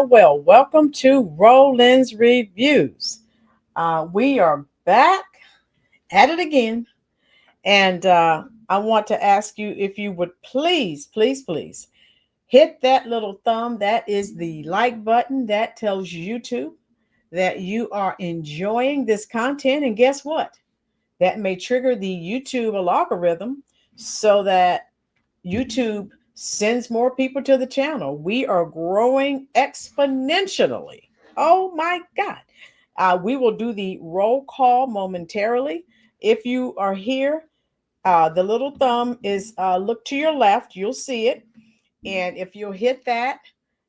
Well, welcome to Rolynn's Reviews. We are back at it again. And I want to ask you if you would please hit that little thumb. That is the like button. That tells YouTube that you are enjoying this content. And guess what? That may trigger the YouTube algorithm so that YouTube sends more people to the channel. We are growing exponentially. Oh my God. We will do the roll call momentarily. If you are here, the little thumb is look to your left. You'll see it. And if you'll hit that,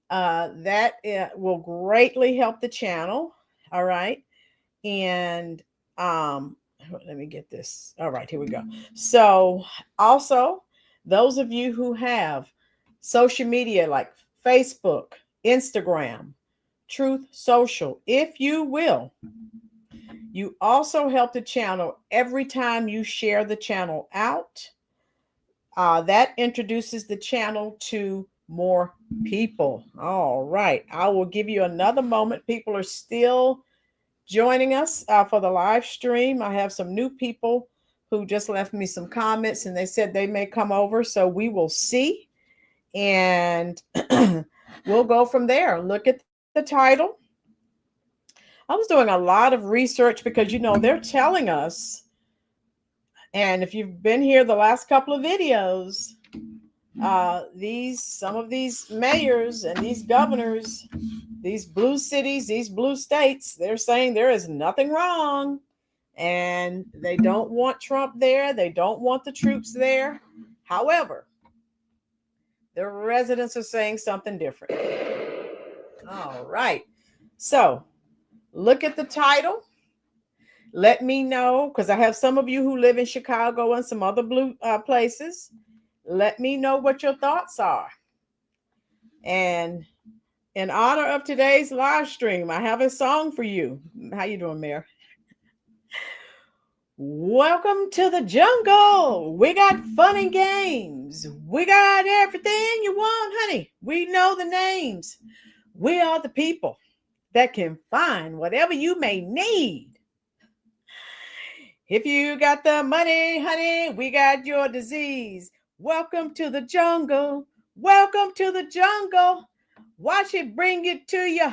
that will greatly help the channel. All right. And let me get this. All right, here we go. So also, those of you who have social media like Facebook, Instagram, Truth Social, if you will, you also help the channel every time you share the channel out. That introduces the channel to more people. All right, I will give you another moment. People are still joining us for the live stream. I have some new people who just left me some comments and they said they may come over. So we will see. And we'll go from there. Look at the title. I was doing a lot of research because, they're telling us, and if you've been here the last couple of videos, some of these mayors and these governors, these blue cities, these blue states, they're saying there is nothing wrong. And they don't want Trump there. They don't want the troops there. However, the residents are saying something different. All right. So look at the title. Let me know, because I have some of you who live in Chicago and some other blue places. Let me know what your thoughts are. And in honor of today's live stream, I have a song for you. How you doing, Mayor? Welcome to the jungle. We got fun and games. We got everything you want, honey. We know the names. We are the people that can find whatever you may need. If you got the money, honey, we got your disease. Welcome to the jungle. Welcome to the jungle. Watch it bring it to you.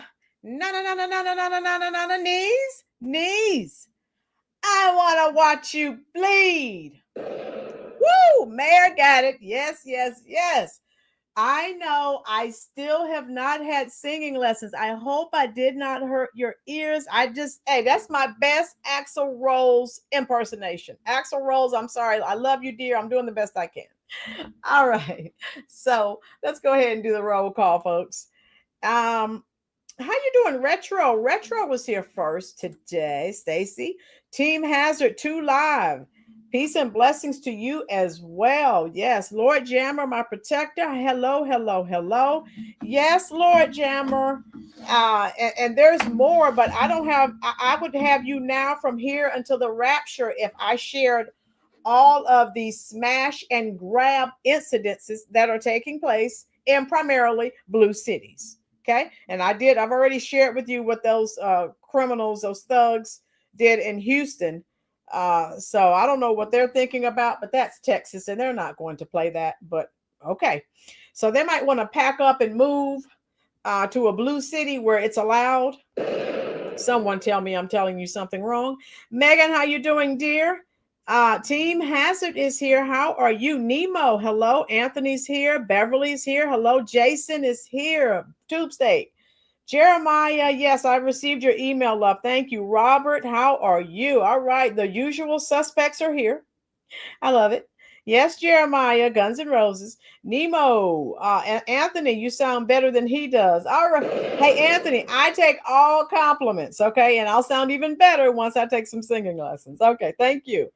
Knees. I want to watch you bleed. Woo! Mayor got it. Yes. I know I still have not had singing lessons. I hope I did not hurt your ears. That's my best Axl Rose impersonation. Axl Rose, I'm sorry. I love you, dear. I'm doing the best I can. All right. So let's go ahead and do the roll call, folks. How you doing, Retro? Retro was here first today, Stacy. Team Hazard 2 Live. Peace and blessings to you as well. Yes, Lord Jammer, my protector. Hello. Yes, Lord Jammer. And there's more, but I would have you now from here until the rapture if I shared all of the smash and grab incidences that are taking place in primarily blue cities. Okay. And I've already shared with you what those criminals, those thugs, did in Houston. So I don't know what they're thinking about, but that's Texas, and they're not going to play that. But okay, so they might want to pack up and move to a blue city where it's allowed. Someone tell me I'm telling you something wrong. Megan, how you doing, dear? Team Hazard is here. How are you? Nemo, hello. Anthony's here. Beverly's here. Hello. Jason is here. Tube State. Jeremiah, yes, I received your email, love. Thank you. Robert, how are you? All right. The usual suspects are here. I love it. Yes, Jeremiah, Guns N' Roses. Nemo, Anthony, you sound better than he does. All right. Hey, Anthony, I take all compliments, okay? And I'll sound even better once I take some singing lessons. Okay, thank you.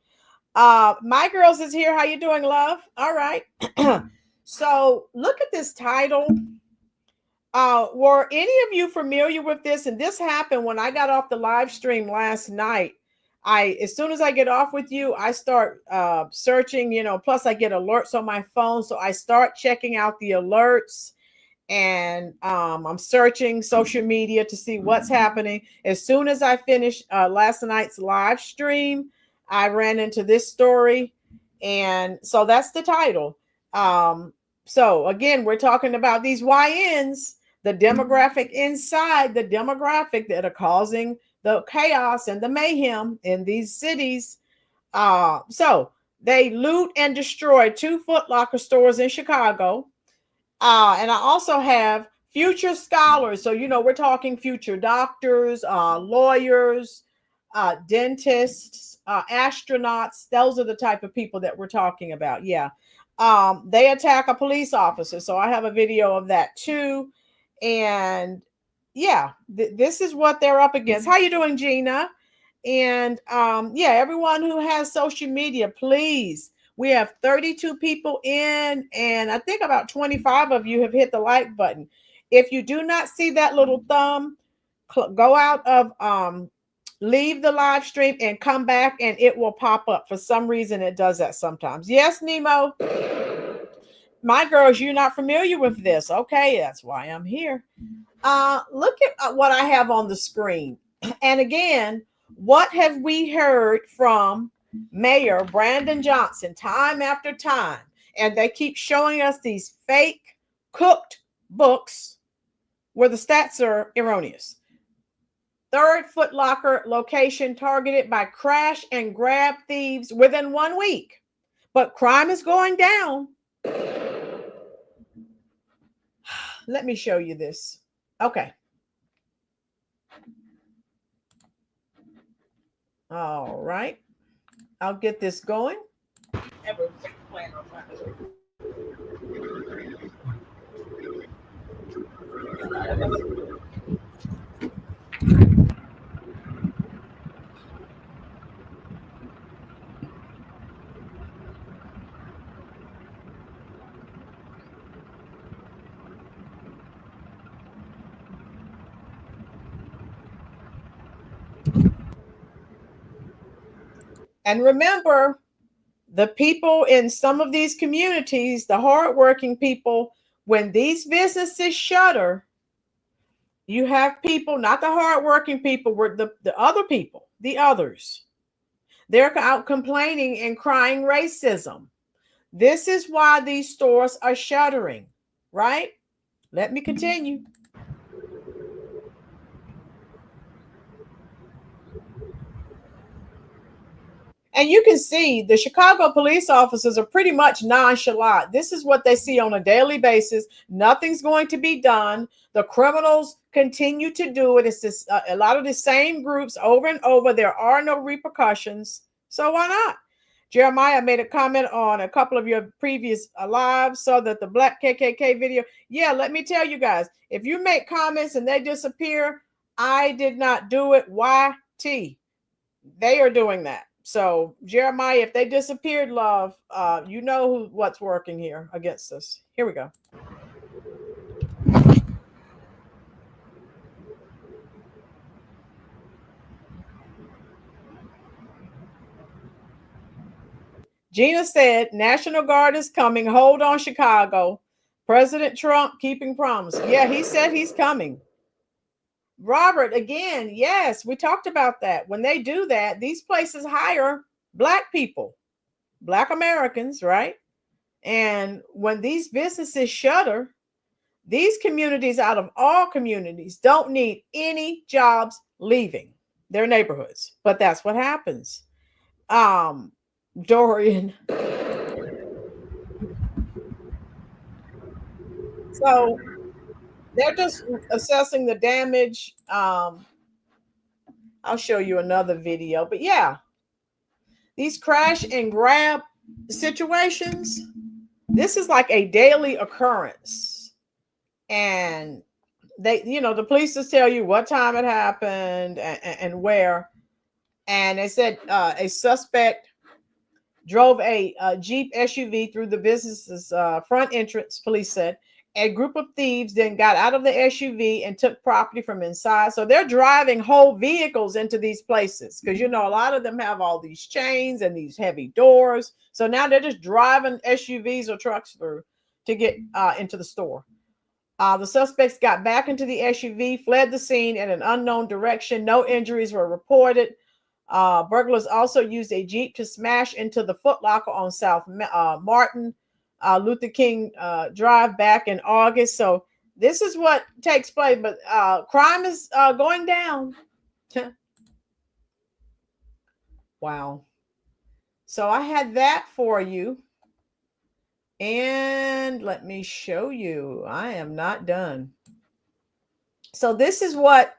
My girls is here. How you doing, love? All right. So look at this title. Were any of you familiar with this? And this happened when I got off the live stream last night. As soon as I get off with you, I start searching, plus I get alerts on my phone. So I start checking out the alerts, and I'm searching social media to see what's happening. As soon as I finished last night's live stream, I ran into this story. And so that's the title. So again, we're talking about these YNs, the demographic inside the demographic that are causing the chaos and the mayhem in these cities. So they loot and destroy 2 Foot Locker stores in Chicago. And I also have future scholars. So, we're talking future doctors, lawyers, dentists, astronauts. Those are the type of people that we're talking about. Yeah. They attack a police officer. So I have a video of that too. And yeah, this is what they're up against. How you doing, Gina? And yeah, everyone who has social media, please. We have 32 people in, and I think about 25 of you have hit the like button. If you do not see that little thumb, go out of leave the live stream and come back, and it will pop up. For some reason, it does that sometimes. Yes, Nemo. My girls, you're not familiar with this. Okay, that's why I'm here. Look at what I have on the screen. And again, what have we heard from Mayor Brandon Johnson time after time? And they keep showing us these fake cooked books where the stats are erroneous. 3rd Foot Locker location targeted by crash and grab thieves within 1 week. But crime is going down. Let me show you this. Okay. All right. I'll get this going. And remember, the people in some of these communities, the hardworking people, when these businesses shutter, you have people, not the hardworking people, were the other people, the others. They're out complaining and crying racism. This is why these stores are shuttering, right? Let me continue. And you can see the Chicago police officers are pretty much nonchalant. This is what they see on a daily basis. Nothing's going to be done. The criminals continue to do it. It's just a lot of the same groups over and over. There are no repercussions. So why not? Jeremiah made a comment on a couple of your previous lives, so that the Black KKK video. Yeah, let me tell you guys, if you make comments and they disappear, I did not do it. YT. They are doing that. So Jeremiah, if they disappeared, love, you know what's working here against us. Here we go. Gina said, National Guard is coming. Hold on, Chicago. President Trump keeping promise. Yeah, he said he's coming. Robert, again, yes, we talked about that. When they do that, these places hire Black people, Black Americans, right? And when these businesses shutter, these communities, out of all communities, don't need any jobs leaving their neighborhoods. But that's what happens. Dorian. So they're just assessing the damage. I'll show you another video. But yeah, these crash and grab situations, this is like a daily occurrence. And they, the police just tell you what time it happened and where. And they said a suspect drove a Jeep SUV through the business's front entrance, police said. A group of thieves then got out of the SUV and took property from inside. So they're driving whole vehicles into these places because, a lot of them have all these chains and these heavy doors. So now they're just driving SUVs or trucks through to get into the store. The suspects got back into the SUV, fled the scene in an unknown direction. No injuries were reported. Burglars also used a Jeep to smash into the Foot Locker on South Martin Luther King Drive back in August. So this is what takes place. But crime is going down. Wow. So I had that for you. And let me show you. I am not done. So this is what,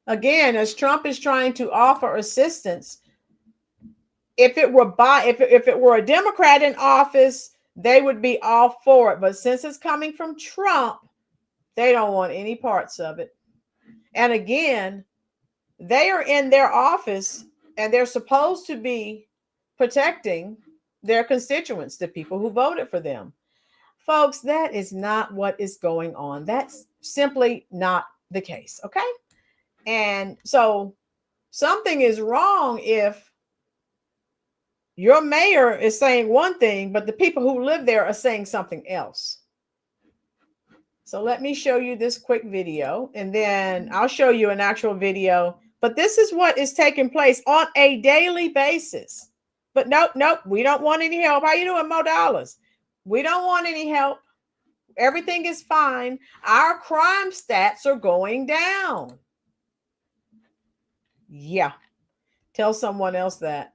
again, as Trump is trying to offer assistance, if it were a Democrat in office, they would be all for it. But since it's coming from Trump, they don't want any parts of it. And again, they are in their office and they're supposed to be protecting their constituents, the people who voted for them. Folks, that is not what is going on. That's simply not the case. Okay. And so something is wrong if your mayor is saying one thing, but the people who live there are saying something else. So let me show you this quick video, and then I'll show you an actual video. But this is what is taking place on a daily basis. But nope, we don't want any help. How you doing, Mo Dollars? We don't want any help. Everything is fine. Our crime stats are going down. Yeah. Tell someone else that.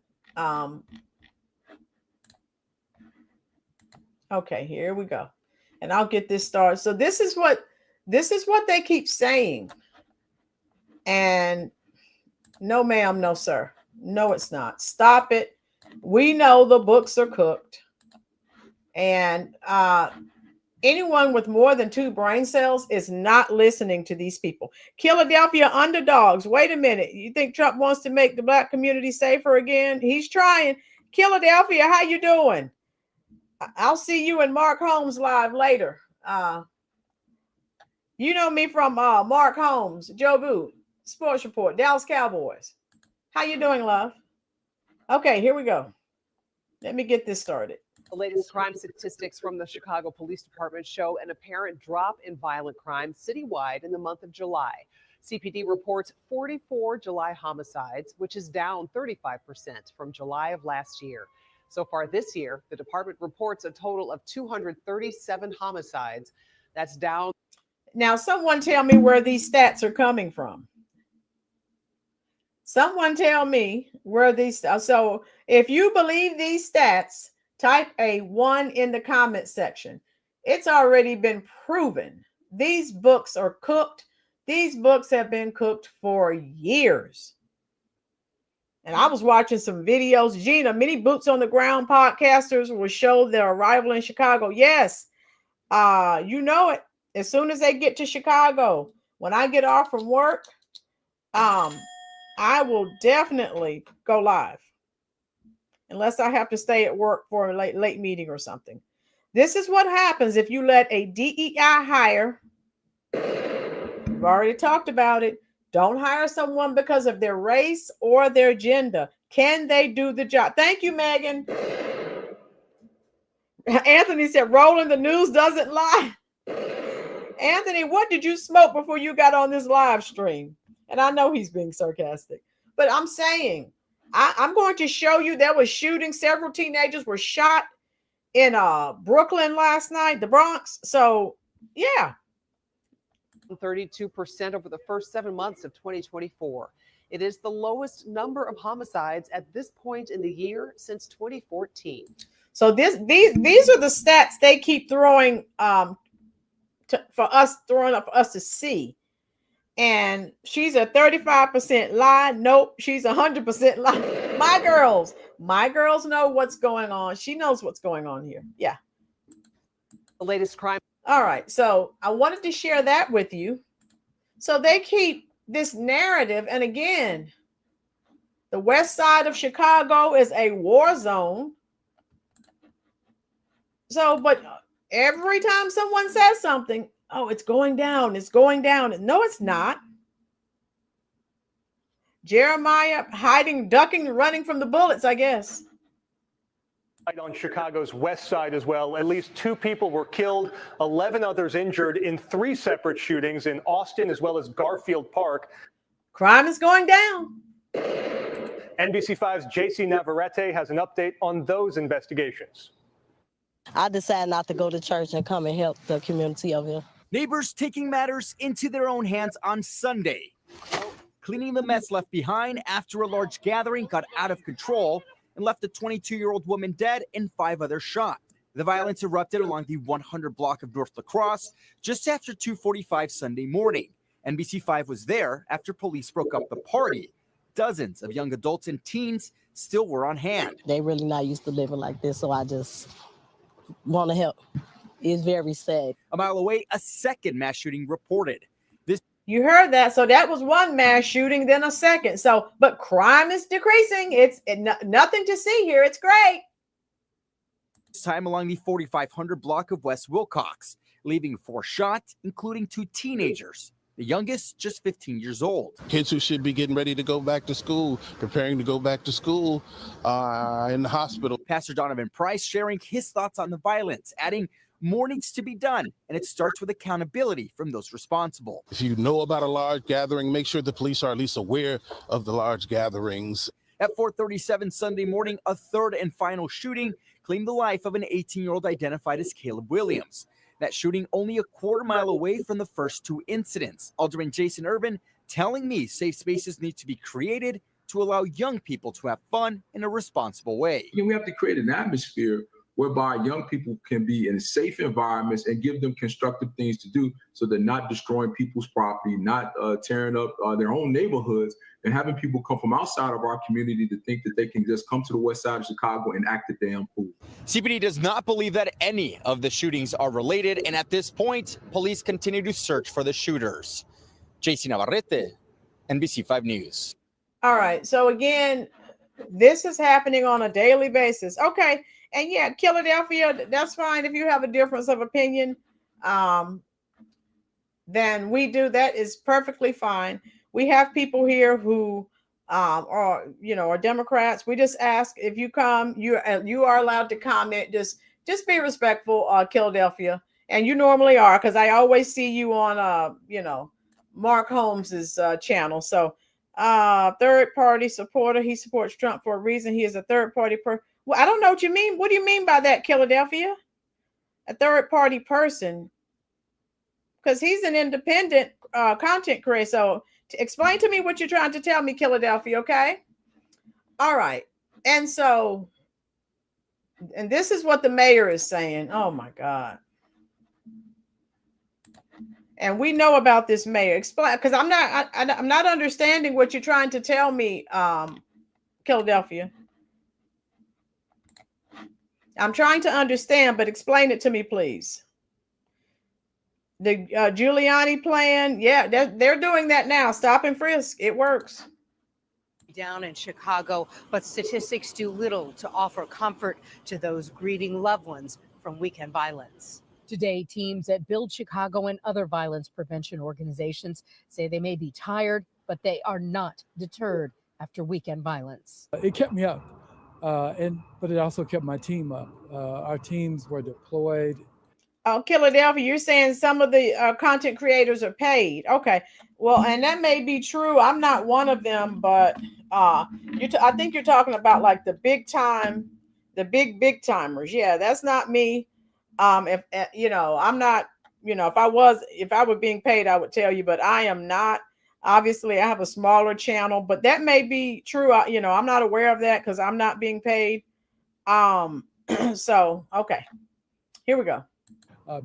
Okay, here we go. And I'll get this started. So this is what they keep saying. And no, ma'am, no, sir. No, it's not. Stop it. We know the books are cooked. And anyone with more than 2 brain cells is not listening to these people. Philadelphia underdogs. Wait a minute. You think Trump wants to make the Black community safer again? He's trying. Philadelphia, how you doing? I'll see you in Mark Holmes live later. You know me from Mark Holmes, Joe Boo, Sports Report, Dallas Cowboys. How you doing, love? Okay, here we go. Let me get this started. The latest crime statistics from the Chicago Police Department show an apparent drop in violent crime citywide in the month of July. CPD reports 44 July homicides, which is down 35% from July of last year. So far this year, the department reports a total of 237 homicides. That's down. Now, someone tell me where these stats are coming from. Someone tell me where these. So if you believe these stats, type a 1 in the comment section. It's already been proven. These books are cooked. These books have been cooked for years. And I was watching some videos. Gina, many boots on the ground podcasters will show their arrival in Chicago. Yes, you know it. As soon as they get to Chicago, when I get off from work, I will definitely go live. Unless I have to stay at work for a late meeting or something. This is what happens if you let a DEI hire. We've already talked about it. Don't hire someone because of their race or their gender. Can they do the job? Thank you, Megan. Anthony said, Rolynn, the news doesn't lie. Anthony, what did you smoke before you got on this live stream? And I know he's being sarcastic, but I'm saying, I'm going to show you there was shooting. Several teenagers were shot in Brooklyn last night, the Bronx. So yeah. 32% over the first 7 months of 2024. It is the lowest number of homicides at this point in the year since 2014. So these are the stats they keep throwing for us to see. And she's a 35% lie. Nope, she's 100% lie. My girls know what's going on. She knows what's going on here. Yeah. The latest crime. All right. So I wanted to share that with you. So they keep this narrative. And again, the west side of Chicago is a war zone. So, but every time someone says something, oh, it's going down. It's going down. No, it's not. Jeremiah hiding, ducking, running from the bullets, I guess. On Chicago's west side as well, at least 2 people were killed, 11 others injured in 3 separate shootings in Austin as well as Garfield Park. Crime is going down. NBC5's JC Navarrete has an update on those investigations. I decided not to go to church and come and help the community over here. Neighbors taking matters into their own hands on Sunday, cleaning the mess left behind after a large gathering got out of control and left a 22-year-old woman dead and 5 others shot. The violence erupted along the 100 block of North La Crosse just after 2:45 Sunday morning. NBC5 was there after police broke up the party. Dozens of young adults and teens still were on hand. They really not used to living like this, so I just want to help. It's very sad. A mile away, a second mass shooting reported. You heard that. So that was one mass shooting, then a second. So, but crime is decreasing. It's nothing to see here. It's great. This time along the 4500 block of West Wilcox, leaving 4 shot, including 2 teenagers. The youngest, just 15 years old. Kids who should be getting ready to go back to school, preparing to go back to school in the hospital. Pastor Donovan Price sharing his thoughts on the violence, adding more needs to be done, and it starts with accountability from those responsible. If you know about a large gathering, make sure the police are at least aware of the large gatherings. At 4:37 Sunday morning, a third and final shooting claimed the life of an 18-year-old identified as Caleb Williams. That shooting only a quarter mile away from the first 2 incidents. Alderman Jason Urban telling me safe spaces need to be created to allow young people to have fun in a responsible way. We have to create an atmosphere whereby young people can be in safe environments and give them constructive things to do so they're not destroying people's property, not tearing up their own neighborhoods, and having people come from outside of our community to think that they can just come to the west side of Chicago and act a damn fool. CPD does not believe that any of the shootings are related, and at this point, police continue to search for the shooters. JC Navarrete, NBC5 News. All right. So again, this is happening on a daily basis. Okay. And yeah, Philadelphia, that's fine if you have a difference of opinion. Then we do. That is perfectly fine. We have people here who are Democrats. We just ask if you come, you are allowed to comment. Just be respectful, Philadelphia. And you normally are, because I always see you on Mark Holmes's channel. So third party supporter. He supports Trump for a reason. He is a third party person. Well, I don't know what you mean. What do you mean by that, Philadelphia? A third party person? Because he's an independent content creator. So explain to me what you're trying to tell me, Philadelphia, okay? All right. And this is what the mayor is saying. Oh, my God. And we know about this mayor. Explain, because I'm not understanding what you're trying to tell me, Philadelphia. I'm trying to understand, but explain it to me, please. The Giuliani plan, yeah, they're doing that now. Stop and frisk. It works. Down in Chicago, but statistics do little to offer comfort to those grieving loved ones from weekend violence. Today, teams at Build Chicago and other violence prevention organizations say they may be tired, but they are not deterred after weekend violence. It kept me up. But it also kept my team up. Our teams were deployed. Oh, Philadelphia, you're saying some of the content creators are paid. Okay. Well, and that may be true. I'm not one of them, but I think you're talking about like the big time, the big timers. Yeah, that's not me. If I'm not, if I were being paid, I would tell you, but I am not. Obviously, I have a smaller channel, but that may be true. I'm not aware of that because I'm not being paid. So okay, here we go.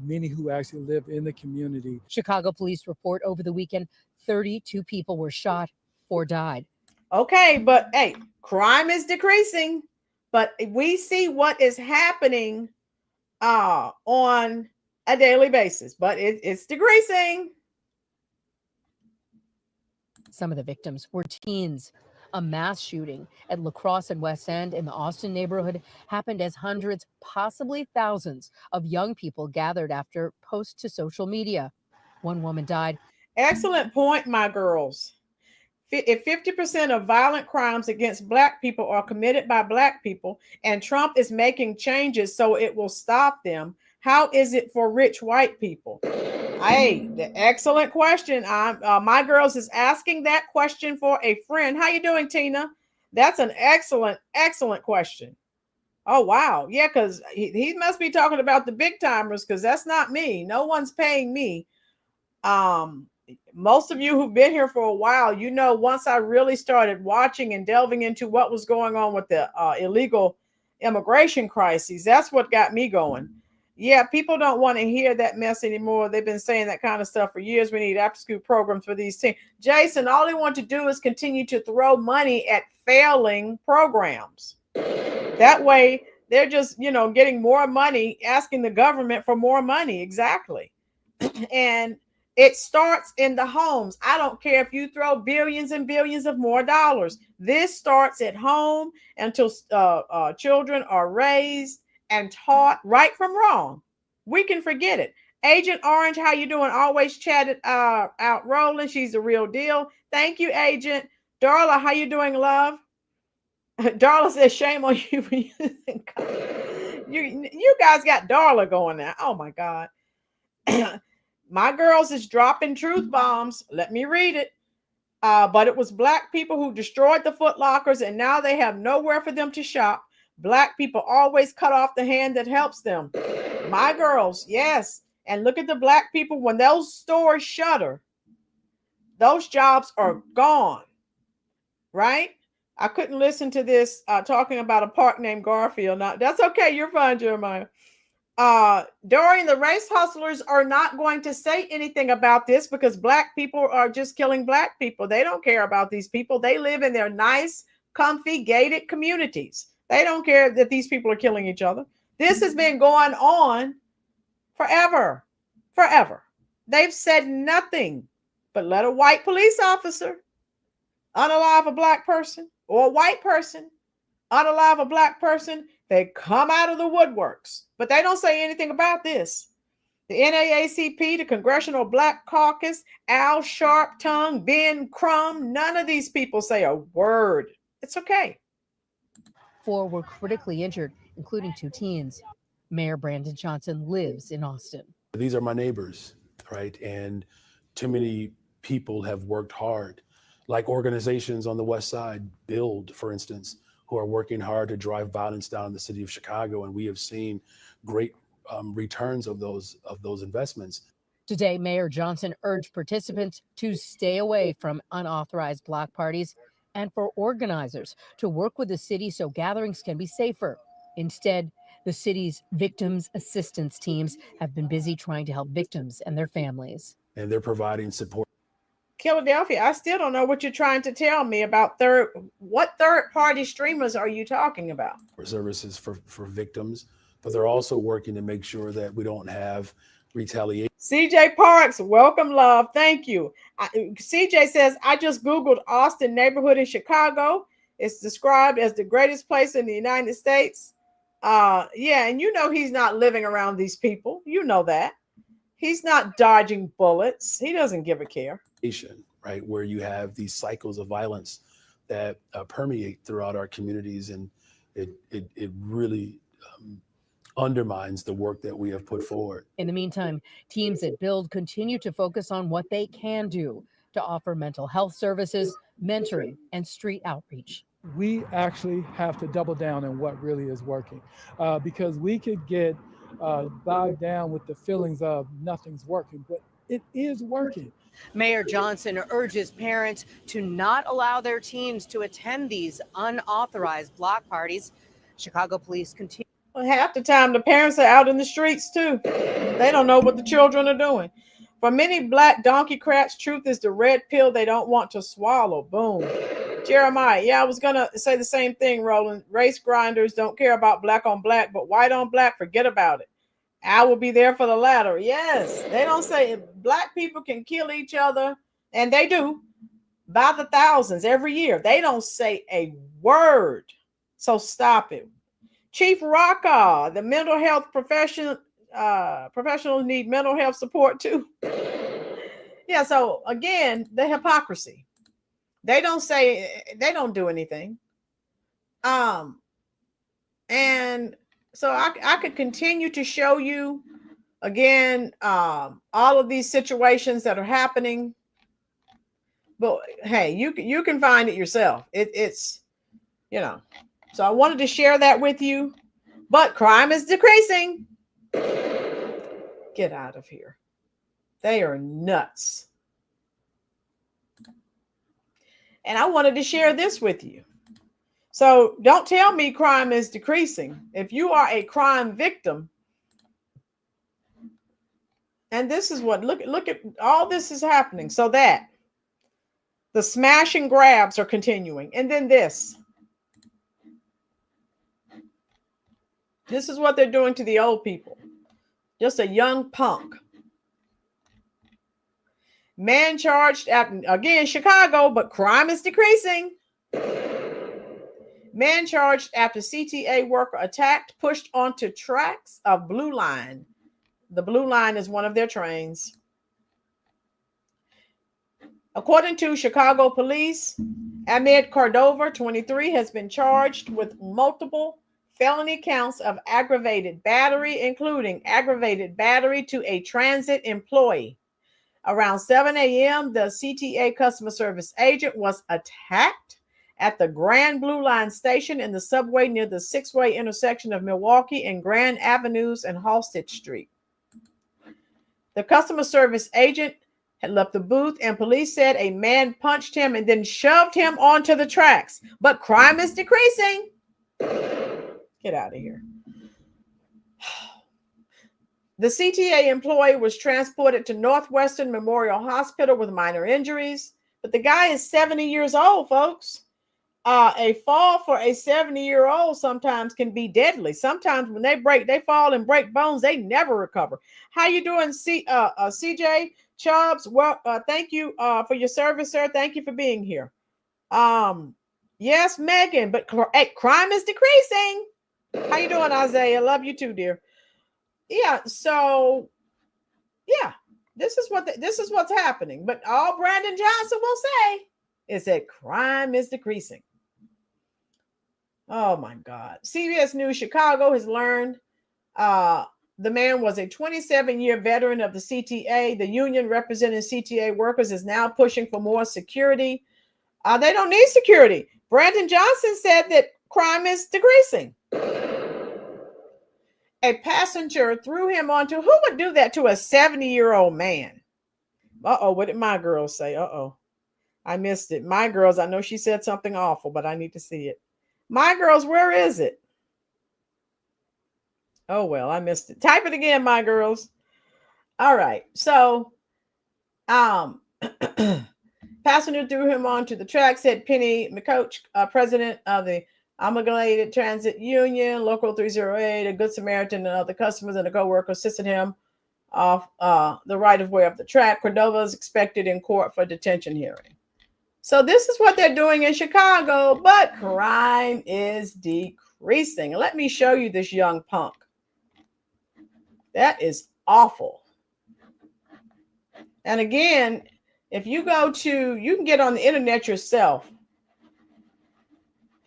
Many who actually live in the community. Chicago police report over the weekend 32 people were shot, 4 died. Okay, but hey, crime is decreasing, but we see what is happening on a daily basis, but it's decreasing. Some of the victims were teens. A mass shooting at La Crosse and West End in the Austin neighborhood happened as hundreds, possibly thousands, of young people gathered after posts to social media. One woman died. Excellent point, my girls. If 50% of violent crimes against Black people are committed by Black people, and Trump is making changes so it will stop them, how is it for rich white people? Hey, excellent question. My girls is asking that question for a friend. How you doing, Tina? That's an excellent question. Oh, wow. Yeah, because he must be talking about the big timers, because that's not me. No one's paying me. Most of you who've been here for a while, once I really started watching and delving into what was going on with the illegal immigration crises, that's what got me going. Yeah, people don't want to hear that mess anymore. They've been saying that kind of stuff for years. We need after-school programs for these teens. Jason, all they want to do is continue to throw money at failing programs. That way, they're just, getting more money, asking the government for more money. Exactly. And it starts in the homes. I don't care if you throw billions and billions of more dollars. This starts at home until children are raised and taught right from wrong. We can forget it. Agent Orange, how you doing? Always chatted out Rolynn. She's the real deal. Thank you, Agent. Darla, how you doing, love? Darla says, shame on you for using you guys got Darla going now. Oh my God. My girls is dropping truth bombs. Let me read it. But it was Black people who destroyed the Foot Lockers, and now they have nowhere for them to shop. Black people always cut off the hand that helps them. My girls, yes. And look at the Black people, when those stores shutter, those jobs are gone, right? I couldn't listen to this talking about a park named Garfield. Now, that's okay. You're fine, Jeremiah. During the race hustlers are not going to say anything about this because Black people are just killing Black people. They don't care about these people. They live in their nice, comfy, gated communities. They don't care that these people are killing each other. This has been going on forever. They've said nothing, but let a white police officer unalive a Black person, or a white person unalive a Black person, they come out of the woodworks, but they don't say anything about this. The NAACP, the Congressional Black Caucus, Al Sharptongue, Ben Crumb, none of these people say a word. It's okay. 4 were critically injured, including 2 teens. Mayor Brandon Johnson lives in Austin. These are my neighbors, right? And too many people have worked hard, like organizations on the West Side, Build, for instance, who are working hard to drive violence down in the city of Chicago. And we have seen great returns of those investments. Today, Mayor Johnson urged participants to stay away from unauthorized block parties and for organizers to work with the city so gatherings can be safer. Instead, the city's victims assistance teams have been busy trying to help victims and their families. And they're providing support. Philadelphia, I still don't know what you're trying to tell me about what third-party streamers are you talking about? Services for victims, but they're also working to make sure that we don't have retaliation. CJ Parks, welcome, love. Thank you. CJ says, I just Googled Austin neighborhood in Chicago. It's described as the greatest place in the United States. Yeah, and he's not living around these people. You know that. He's not dodging bullets. He doesn't give a care. Right, where you have these cycles of violence that permeate throughout our communities, and it really undermines the work that we have put forward. In the meantime, teams at Build continue to focus on what they can do to offer mental health services, mentoring, and street outreach. We actually have to double down on what really is working, because we could get bogged down with the feelings of nothing's working, but it is working. Mayor Johnson urges parents to not allow their teens to attend these unauthorized block parties. Chicago police continue. Well, half the time, the parents are out in the streets too. They don't know what the children are doing. For many black donkey crats, truth is the red pill they don't want to swallow. Boom. Jeremiah, yeah, I was going to say the same thing, Rolynn. Race grinders don't care about black on black, but white on black, forget about it. I will be there for the latter. Yes, they don't say black people can kill each other, and they do by the thousands every year. They don't say a word. So stop it. Chief Rocka, the mental health professionals need mental health support too. Yeah, so again, the hypocrisy. They don't say, they don't do anything. And so I could continue to show you again all of these situations that are happening. But hey, you can find it yourself. It's, you know. So I wanted to share that with you. But crime is decreasing. Get out of here. They are nuts. And I wanted to share this with you. So don't tell me crime is decreasing. If you are a crime victim, and this is what, look at all this is happening. So that the smash and grabs are continuing. And then this is what they're doing to the old people. Just a young punk. Man charged at, again, Chicago, but crime is decreasing. Man charged after CTA worker attacked, pushed onto tracks of Blue Line. The Blue Line is one of their trains. According to Chicago police, Ahmed Cordova, 23, has been charged with multiple felony counts of aggravated battery, including aggravated battery to a transit employee. Around 7 a.m., the CTA customer service agent was attacked at the Grand Blue Line station in the subway near the six-way intersection of Milwaukee and Grand Avenues and Halsted Street. The customer service agent had left the booth, and police said a man punched him and then shoved him onto the tracks. But crime is decreasing. Get out of here. The CTA employee was transported to Northwestern Memorial Hospital with minor injuries, but the guy is 70 years old, folks. A fall for a 70-year-old sometimes can be deadly. Sometimes when they fall and break bones, they never recover. How you doing, CJ Chubbs? Well, thank you for your service, sir. Thank you for being here. Yes, Megan, but crime is decreasing. How you doing, Isaiah? Love you too, dear. Yeah, so yeah, this is what's happening. But all Brandon Johnson will say is that crime is decreasing. Oh my God. CBS News Chicago has learned the man was a 27-year veteran of the CTA. The union representing CTA workers is now pushing for more security. They don't need security. Brandon Johnson said that crime is decreasing. A passenger threw him onto, who would do that to a 70-year-old man? Uh-oh, what did my girls say? Uh-oh, I missed it. My girls, I know she said something awful, but I need to see it. My girls, where is it? Oh, well, I missed it. Type it again, my girls. All right, so passenger threw him onto the track, said Penny McCoach, president of the Amalgamated Transit Union, Local 308, a Good Samaritan, and other customers and a co-worker assisted him off the right-of-way of the track. Cordova is expected in court for detention hearing. So this is what they're doing in Chicago, but crime is decreasing. Let me show you this young punk. That is awful. And again, if you go to, you can get on the internet yourself.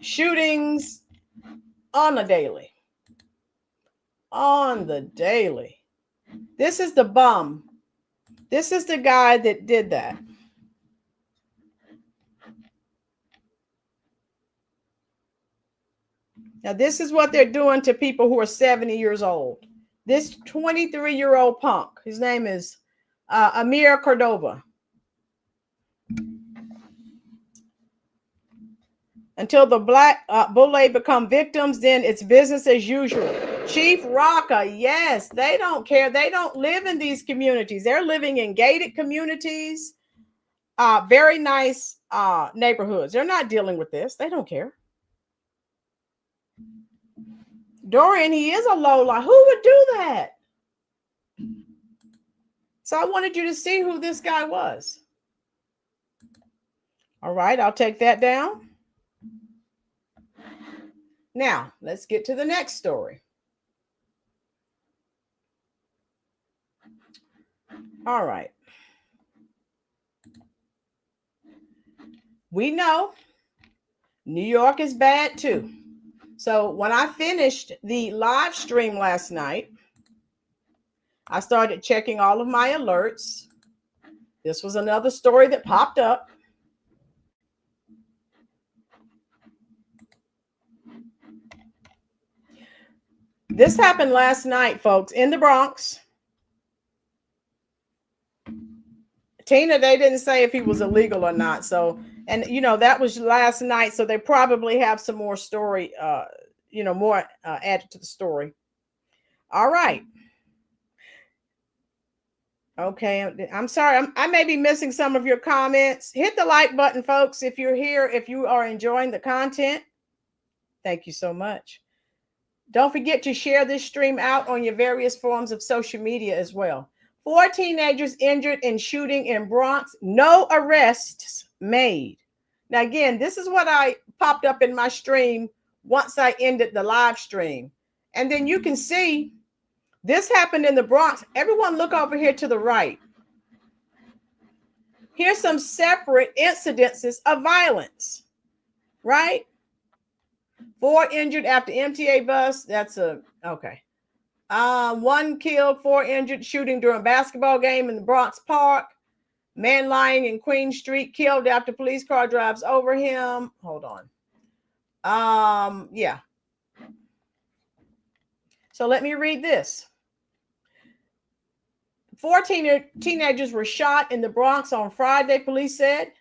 Shootings on a daily. on the daily. This is the bum. This is the guy that did that. Now, this is what they're doing to people who are 70 years old. This 23-year-old punk, his name is Amir Cordova. Until the black bullet become victims, then it's business as usual. Chief Rocca, yes, they don't care. They don't live in these communities. They're living in gated communities, very nice neighborhoods. They're not dealing with this. They don't care. Dorian, he is a lowlife. Who would do that? So I wanted you to see who this guy was. All right, I'll take that down. Now, let's get to the next story. All right. We know New York is bad too. So when I finished the live stream last night, I started checking all of my alerts. This was another story that popped up. This happened last night, folks, in the Bronx. Tina, they didn't say if he was illegal or not. So, and you know, that was last night. So they probably have some more story, more added to the story. All right. Okay. I'm sorry. I may be missing some of your comments. Hit the like button, folks. If you're here, if you are enjoying the content, thank you so much. Don't forget to share this stream out on your various forms of social media as well. 4 teenagers injured in shooting in Bronx. No arrests made. Now, again, this is what I popped up in my stream once I ended the live stream. And then you can see this happened in the Bronx. Everyone look over here to the right. Here's some separate incidences of violence, right? 4 injured after MTA bus. That's okay. 1 killed, 4 injured shooting during basketball game in the Bronx Park. Man lying in Queen Street killed after police car drives over him. Hold on. Yeah. So let me read this. 4 teenagers were shot in the Bronx on Friday, police said.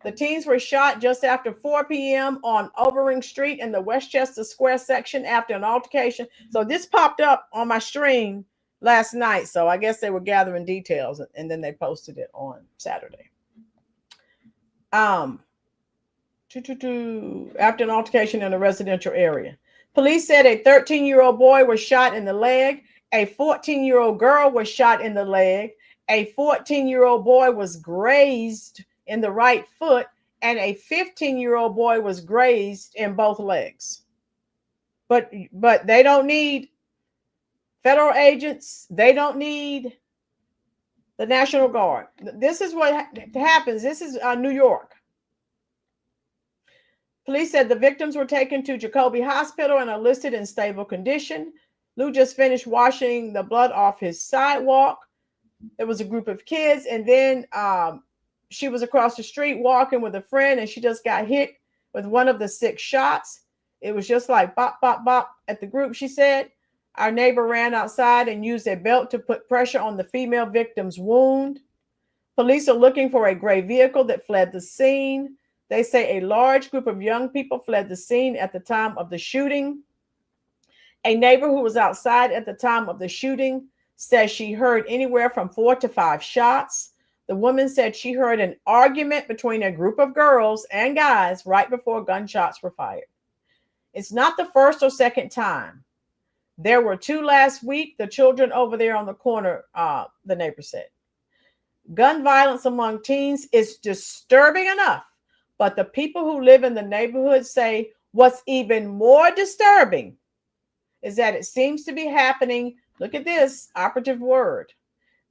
The teens were shot just after 4 p.m. on Overing Street in the Westchester Square section after an altercation. So this popped up on my stream last night. So I guess they were gathering details and then they posted it on Saturday. After an altercation in a residential area. Police said a 13-year-old boy was shot in the leg. A 14-year-old girl was shot in the leg. A 14-year-old boy was grazed in the right foot, and a 15-year-old boy was grazed in both legs. But they don't need federal agents. They don't need the National Guard. This is what happens. This is New York. Police said the victims were taken to Jacoby Hospital and are listed in stable condition. Lou just finished washing the blood off his sidewalk. There was a group of kids, and then she was across the street walking with a friend, and she just got hit with one of the 6 shots. It was just like bop, bop, bop at the group, she said. Our neighbor ran outside and used a belt to put pressure on the female victim's wound. Police are looking for a gray vehicle that fled the scene. They say a large group of young people fled the scene at the time of the shooting. A neighbor who was outside at the time of the shooting says she heard anywhere from 4 to 5 shots. The woman said she heard an argument between a group of girls and guys right before gunshots were fired. It's not the first or second time. There were 2 last week. The children over there on the corner, the neighbor said. Gun violence among teens is disturbing enough, but the people who live in the neighborhood say what's even more disturbing is that it seems to be happening, look at this operative word,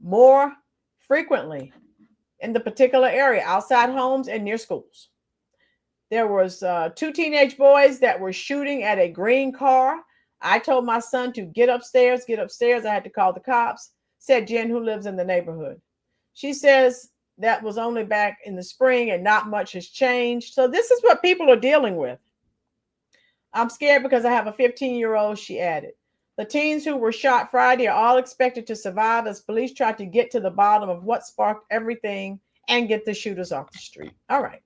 more frequently in the particular area, outside homes and near schools. There was 2 teenage boys that were shooting at a green car I told my son to get upstairs, get upstairs. I had to call the cops, said Jen, who lives in the neighborhood. She says that was only back in the spring and not much has changed. So this is what people are dealing with. I'm scared because I have a 15-year-old, she added. The teens who were shot Friday are all expected to survive as police try to get to the bottom of what sparked everything and get the shooters off the street. All right.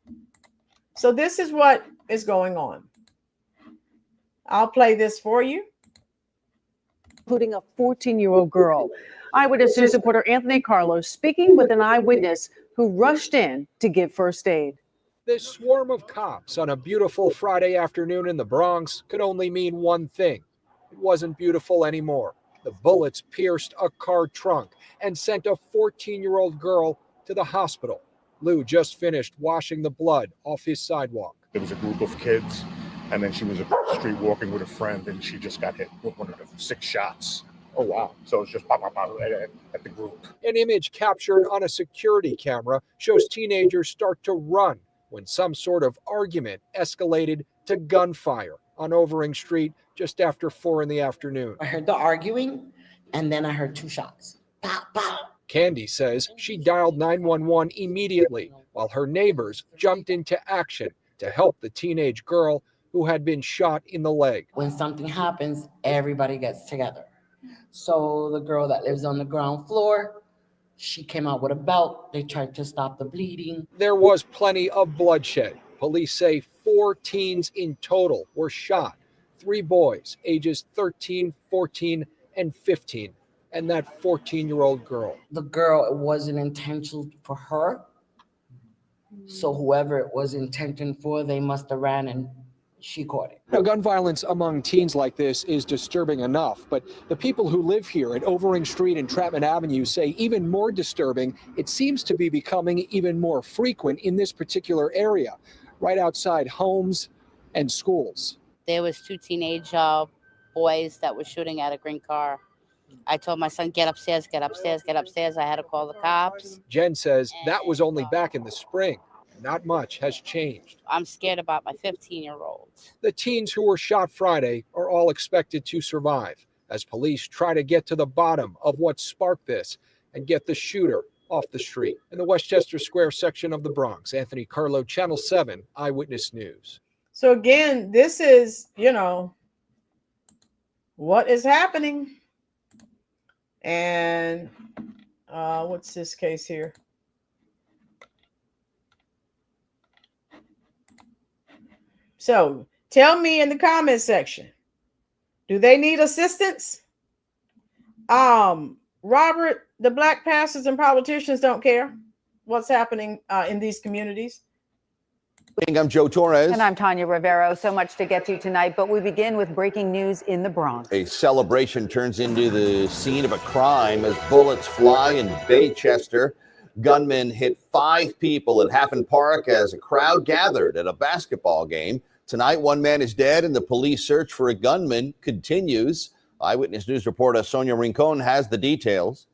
So this is what is going on. I'll play this for you. Including a 14-year-old girl. Eyewitness News reporter Anthony Carlos speaking with an eyewitness who rushed in to give first aid. This swarm of cops on a beautiful Friday afternoon in the Bronx could only mean one thing. It wasn't beautiful anymore. The bullets pierced a car trunk and sent a 14-year-old girl to the hospital. Lou just finished washing the blood off his sidewalk. There was a group of kids, and then she was across the street walking with a friend, and she just got hit with one of the 6 shots. Oh, wow. So it's just pop, pop, pop at the group. An image captured on a security camera shows teenagers start to run when some sort of argument escalated to gunfire on Overing Street just after 4 in the afternoon. I heard the arguing, and then I heard 2 shots. Pop, pop. Candy says she dialed 911 immediately while her neighbors jumped into action to help the teenage girl who had been shot in the leg. When something happens, everybody gets together. So the girl that lives on the ground floor, she came out with a belt. They tried to stop the bleeding. There was plenty of bloodshed. Police say 4 teens in total were shot. 3 boys, ages 13, 14, and 15, and that 14-year-old girl. The girl, it wasn't intentional for her. So whoever it was intended for, they must have ran and she caught it. Now, gun violence among teens like this is disturbing enough, but the people who live here at Overing Street and Chapman Avenue say even more disturbing, it seems to be becoming even more frequent in this particular area, right outside homes and schools. There was 2 teenage boys that were shooting at a green car. I told my son, get upstairs, get upstairs, get upstairs. I had to call the cops. Jen says that was only back in the spring. Not much has changed. I'm scared about my 15-year-old. The teens who were shot Friday are all expected to survive as police try to get to the bottom of what sparked this and get the shooter off the street. In the Westchester Square section of the Bronx, Anthony Carlo, Channel 7 Eyewitness News. So again, this is, what is happening. And what's this case here? So tell me in the comment section, do they need assistance? Robert, the black pastors and politicians don't care what's happening in these communities. I'm Joe Torres. And I'm Tanya Rivero. So much to get to tonight, but we begin with breaking news in the Bronx. A celebration turns into the scene of a crime as bullets fly in Baychester. Gunmen hit 5 people at Haffen Park as a crowd gathered at a basketball game. Tonight, 1 man is dead and the police search for a gunman continues. Eyewitness News reporter Sonia Rincon has the details.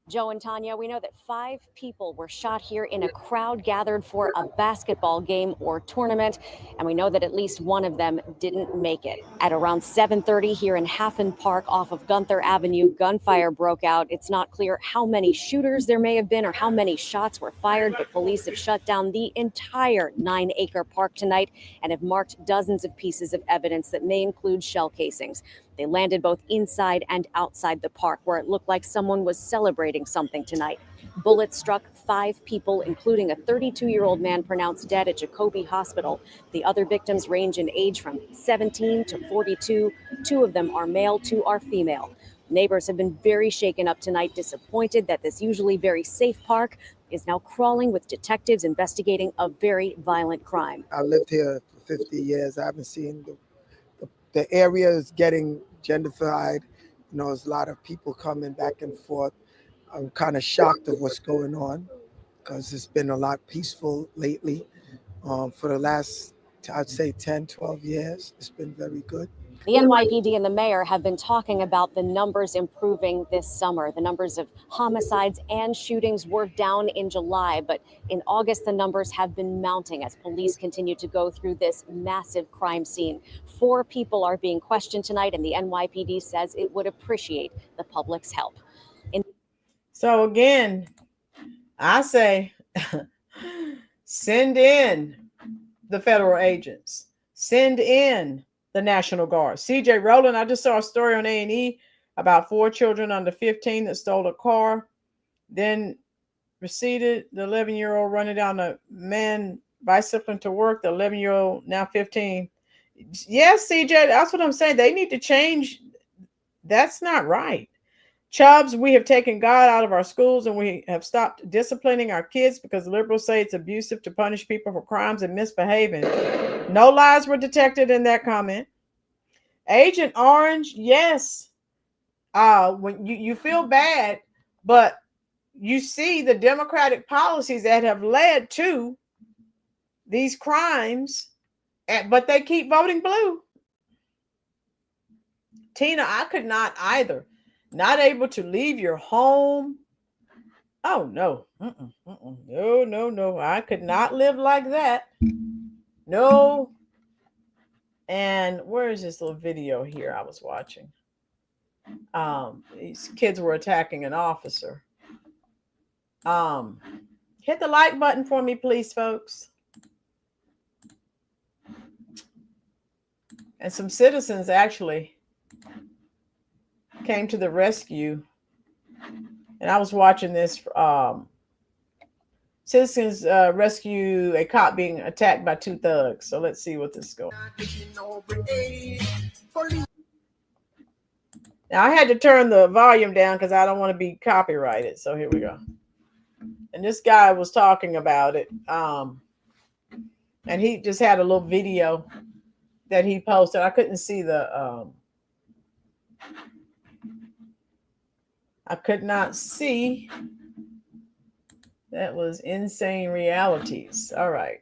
Joe and Tanya, we know that 5 people were shot here in a crowd gathered for a basketball game or tournament, and we know that at least 1 of them didn't make it. At around 7:30 here in Haffen Park off of Gunther Avenue, gunfire broke out. It's not clear how many shooters there may have been or how many shots were fired, but police have shut down the entire 9-acre park tonight and have marked dozens of pieces of evidence that may include shell casings. They landed both inside and outside the park, where it looked like someone was celebrating something tonight. Bullets struck 5 people, including a 32-year-old man pronounced dead at Jacoby Hospital. The other victims range in age from 17 to 42. 2 of them are male, 2 are female. Neighbors have been very shaken up tonight, disappointed that this usually very safe park is now crawling with detectives investigating a very violent crime. I lived here for 50 years. I haven't seen the area is getting gentrified. There's a lot of people coming back and forth. I'm kind of shocked of what's going on because it's been a lot peaceful lately. For the last, I'd say 10, 12 years, it's been very good. The NYPD and the mayor have been talking about the numbers improving this summer. The numbers of homicides and shootings were down in July, but in August, the numbers have been mounting as police continue to go through this massive crime scene. 4 people are being questioned tonight, and the NYPD says it would appreciate the public's help. So again, I say send in the federal agents, send in the National Guard. CJ Rolynn, I just saw a story on A&E about 4 children under 15 that stole a car, then receded. The 11-year-old running down a man bicycling to work. The 11-year-old, now 15. Yes, CJ, that's what I'm saying. They need to change. That's not right. Chubbs, we have taken God out of our schools and we have stopped disciplining our kids because liberals say it's abusive to punish people for crimes and misbehaving. No lies were detected in that comment. Agent Orange, yes. When you feel bad, but you see the Democratic policies that have led to these crimes, but they keep voting blue. Tina, I could not either. Not able to leave your home. Oh, no. No. I could not live like that. No. And where is this little video here I was watching? These kids were attacking an officer. Hit the like button for me, please, folks. And some citizens actually came to the rescue. And I was watching this. Citizens rescue a cop being attacked by 2 thugs. So let's see what this is going. Now I had to turn the volume down because I don't want to be copyrighted. So here we go. And this guy was talking about it. And he just had a little video that he posted. I couldn't see the I could not see. That was Insane Realities. All right.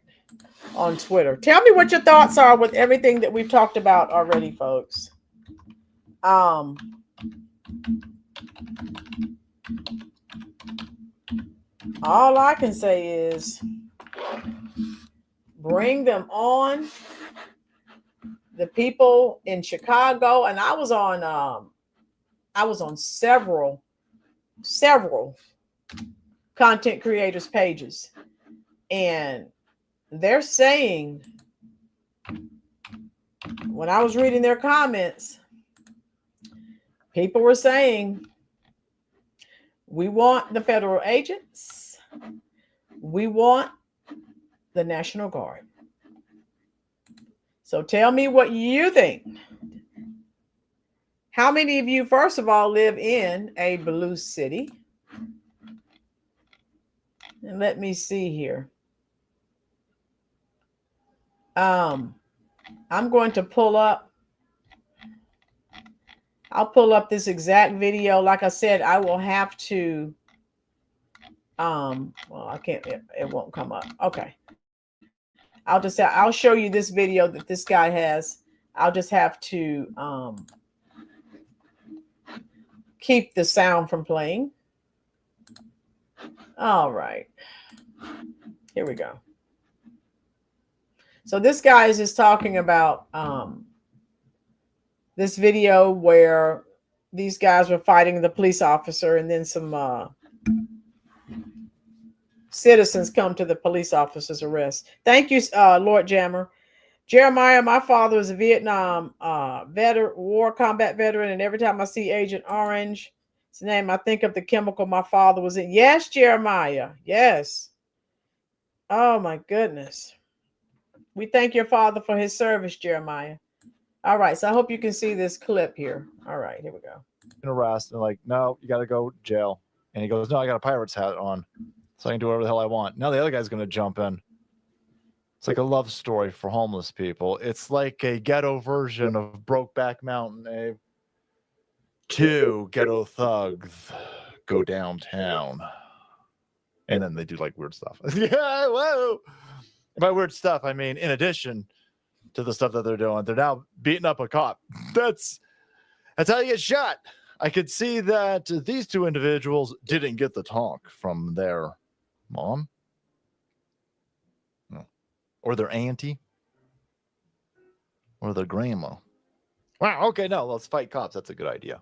On Twitter. Tell me what your thoughts are with everything that we've talked about already, folks. All I can say is bring them on. The people in Chicago, and I was on several content creators pages, and they're saying, when I was reading their comments, people were saying, we want the federal agents, we want the National Guard. So tell me what you think. How many of you, first of all, live in a blue city? And let me see here. I'm going to pull up. I'll pull up this exact video. Like I said, I will have to. Well, I can't. It won't come up. Okay. I'll show you this video that this guy has. I'll just have to keep the sound from playing. All right. Here we go. So this guy is just talking about this video where these guys were fighting the police officer, and then some citizens come to the police officer's arrest. Thank you, Lord Jammer. Jeremiah, my father was a Vietnam war combat veteran, and every time I see Agent Orange, his name, I think of the chemical my father was in. Yes, Jeremiah. Yes. Oh, my goodness. We thank your father for his service, Jeremiah. All right, so I hope you can see this clip here. All right, here we go. Arrest, and like, no, you got to go jail. And he goes, no, I got a pirate's hat on, so I can do whatever the hell I want. Now the other guy's going to jump in. It's like a love story for homeless people. It's like a ghetto version of Brokeback Mountain, Abe. 2 ghetto thugs go downtown. And then they do like weird stuff. Yeah, whoa. By weird stuff, I mean, in addition to the stuff that they're doing. They're now beating up a cop. That's how you get shot. I could see that these two individuals didn't get the talk from their mom or their auntie or their grandma. Wow, okay, no, let's fight cops. That's a good idea.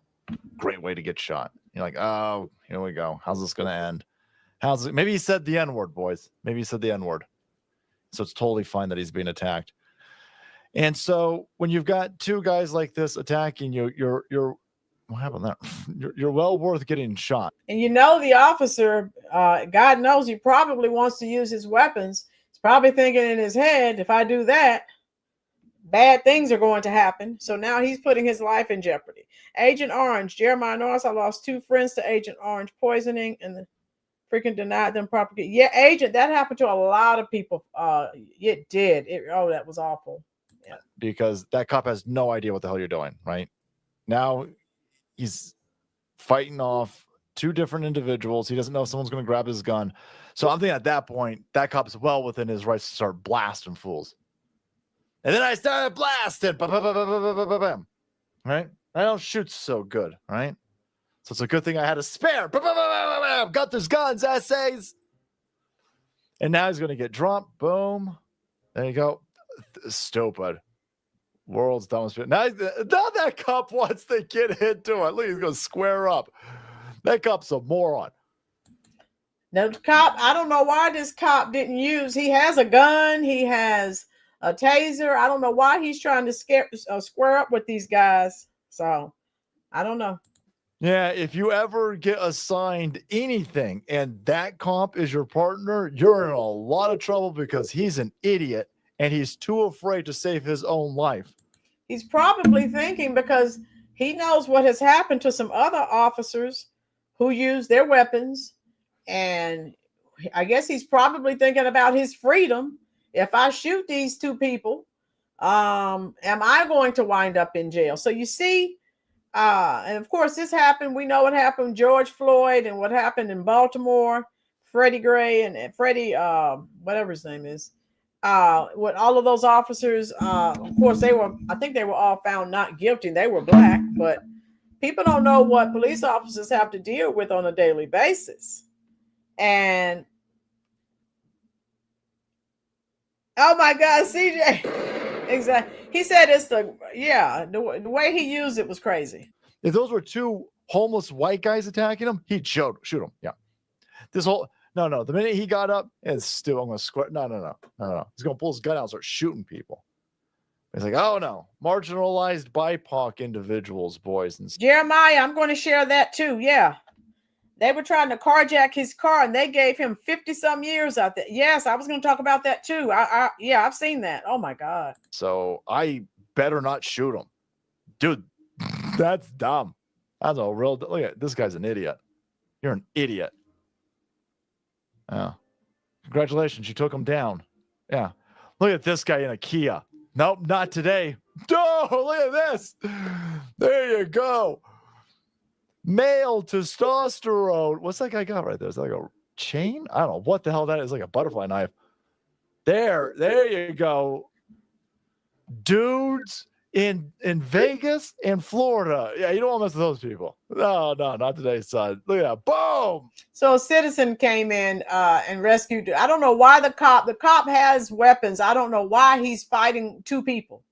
Great way to get shot. You're like, oh, here we go. How's this going to end? How's it? Maybe he said the N-word, boys. Maybe he said the N-word. So it's totally fine that he's being attacked. And so when you've got two guys like this attacking you, you're what happened there? You're well worth getting shot. And you know the officer, God knows he probably wants to use his weapons. He's probably thinking in his head, if I do that, bad things are going to happen. So now he's putting his life in jeopardy. Agent Orange, Jeremiah Norris, I lost 2 friends to Agent Orange poisoning and the freaking denied them property. Yeah, Agent, that happened to a lot of people. It did. That was awful. Yeah. Because that cop has no idea what the hell you're doing, right? Now he's fighting off 2 different individuals. He doesn't know if someone's going to grab his gun. So I'm thinking at that point, that cop's well within his rights to start blasting fools. And then I started blasting. Bam. Right? I don't shoot so good, right? So it's a good thing I had a spare. Got those guns, essays. And now he's going to get dropped. Boom. There you go. Stupid. World's dumbest. Now that cop wants to get into it. Look, he's going to square up. That cop's a moron. Now, the cop, I don't know why this cop didn't use. He has a gun. He has a taser. I don't know why he's trying to square up with these guys. So, I don't know. Yeah, if you ever get assigned anything and that cop is your partner, you're in a lot of trouble because he's an idiot and he's too afraid to save his own life. He's probably thinking because he knows what has happened to some other officers who use their weapons. And I guess he's probably thinking about his freedom. If I shoot these 2 people, am I going to wind up in jail? So you see, and of course this happened. We know what happened, George Floyd, and what happened in Baltimore, Freddie Gray and Freddie, whatever his name is. With all of those officers, of course I think they were all found not guilty. They were black, but people don't know what police officers have to deal with on a daily basis. And oh my God, CJ, exactly. He said it's the way he used it was crazy. If those were 2 homeless white guys attacking him, he'd shoot him. Yeah. This whole no. The minute he got up, it's still I'm gonna square. No. He's gonna pull his gun out and start shooting people. He's like, oh no, marginalized BIPOC individuals, boys and Jeremiah, I'm going to share that too. Yeah. They were trying to carjack his car and they gave him 50-some years out there. Yes, I was going to talk about that too. I've seen that. Oh my God. So I better not shoot him. Dude, that's dumb. That's a real, look at this guy's an idiot. You're an idiot. Yeah. Congratulations. You took him down. Yeah. Look at this guy in a Kia. Nope, not today. Oh, look at this. There you go. Male testosterone. What's that guy got right there? Is that like a chain? I don't know what the hell that is. Like a butterfly knife. There you go. Dudes in Vegas and Florida. Yeah, you don't want to mess with those people. No, not today, son. Look at that. Boom. So a citizen came in and rescued. I don't know why the cop has weapons. I don't know why he's fighting 2 people.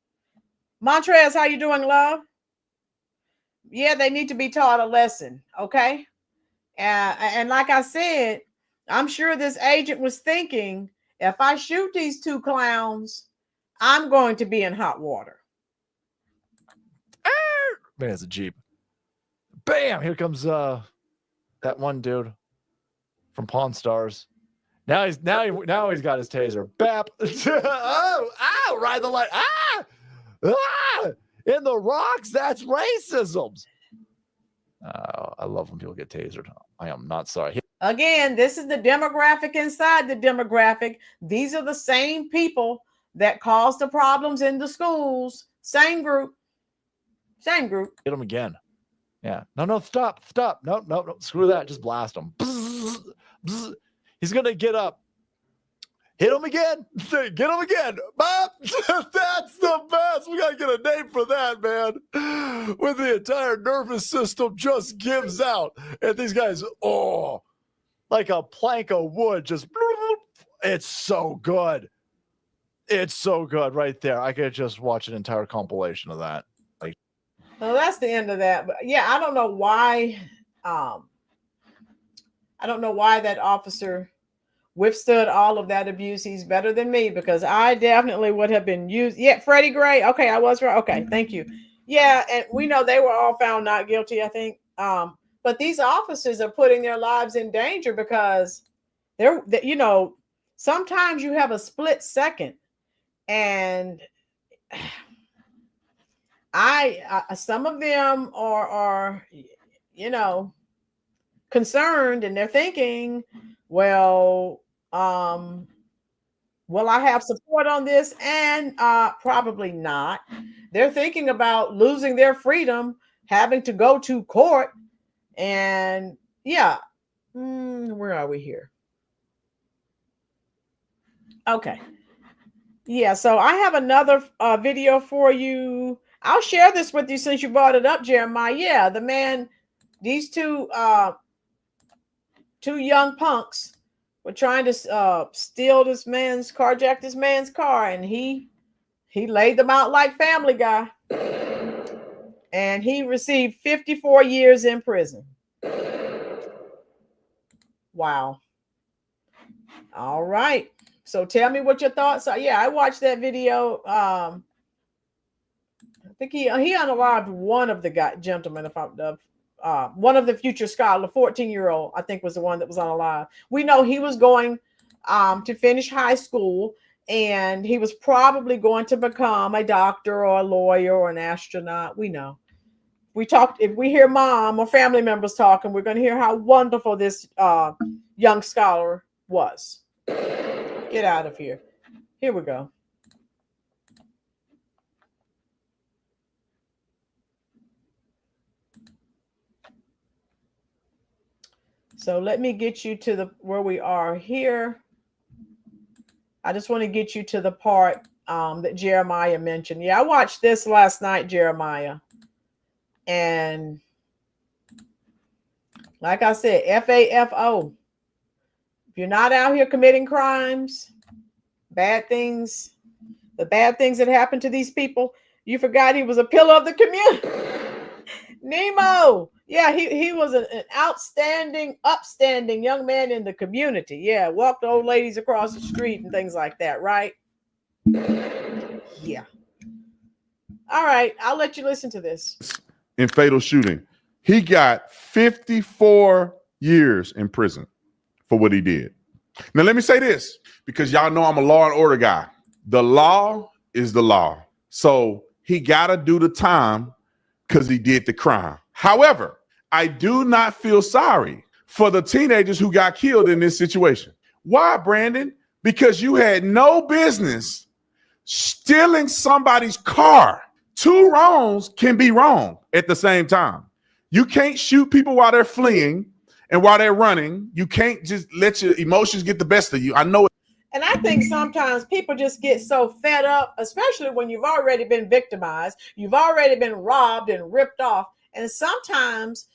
Montrez, how you doing, love? Yeah, they need to be taught a lesson, okay? And like I said, I'm sure this agent was thinking, if I shoot these 2 clowns, I'm going to be in hot water. Man, it's a Jeep. Bam! Here comes that one dude from Pawn Stars. Now he's got his taser. Bap! Ow! Ride the light. In the rocks, that's racism. I love when people get tasered. I am not sorry. Again, this is the demographic inside the demographic. These are the same people that cause the problems in the schools. Same group. Get them again. Yeah. No, stop. No. Screw that. Just blast them. Bzz, bzz. He's going to get up. Hit him again. Get him again. Bob, that's the best. We got to get a name for that, man. When the entire nervous system just gives out. And these guys, like a plank of wood, just, it's so good. It's so good right there. I could just watch an entire compilation of that. Like, well, that's the end of that. But yeah, I don't know why. I don't know why that officer withstood all of that abuse. He's better than me because I definitely would have been used. Yeah, Freddie Gray. Okay, I was right. Okay, thank you. Yeah, and we know they were all found not guilty, I think. But these officers are putting their lives in danger because they're, you know, sometimes you have a split second, and some of them are, you know, concerned, and they're thinking, well, will I have support on this? And probably not. They're thinking about losing their freedom, having to go to court. And yeah, where are we here? Okay. Yeah, so I have another video for you. I'll share this with you since you brought it up, Jeremiah. Yeah, the man, these two young punks were trying to carjack this man's car, and he laid them out like Family Guy, and he received 54 years in prison. Wow. All right. So tell me what your thoughts are. Yeah, I watched that video. I think he unalived one of the gentlemen, one of the future scholar, 14-year-old, I think was the one that was unalive. We know he was going to finish high school, and he was probably going to become a doctor or a lawyer or an astronaut. We know. If we hear mom or family members talking, we're going to hear how wonderful this young scholar was. Get out of here. Here we go. So let me get you to where we are here. I just want to get you to the part that Jeremiah mentioned. Yeah, I watched this last night, Jeremiah. And like I said, FAFO. If you're not out here committing crimes, bad things, the bad things that happen to these people, you forgot he was a pillar of the community. Nemo. Yeah, he was an outstanding, upstanding young man in the community. Yeah, walked old ladies across the street and things like that, right? Yeah. All right, I'll let you listen to this. In fatal shooting, he got 54 years in prison for what he did. Now, let me say this, because y'all know I'm a law and order guy. The law is the law. So he got to do the time because he did the crime. However, I do not feel sorry for the teenagers who got killed in this situation. Why, Brandon? Because you had no business stealing somebody's car. Two wrongs can be wrong at the same time. You can't shoot people while they're fleeing and while they're running. You can't just let your emotions get the best of you. I know it. And I think sometimes people just get so fed up, especially when you've already been victimized, you've already been robbed and ripped off. And sometimes,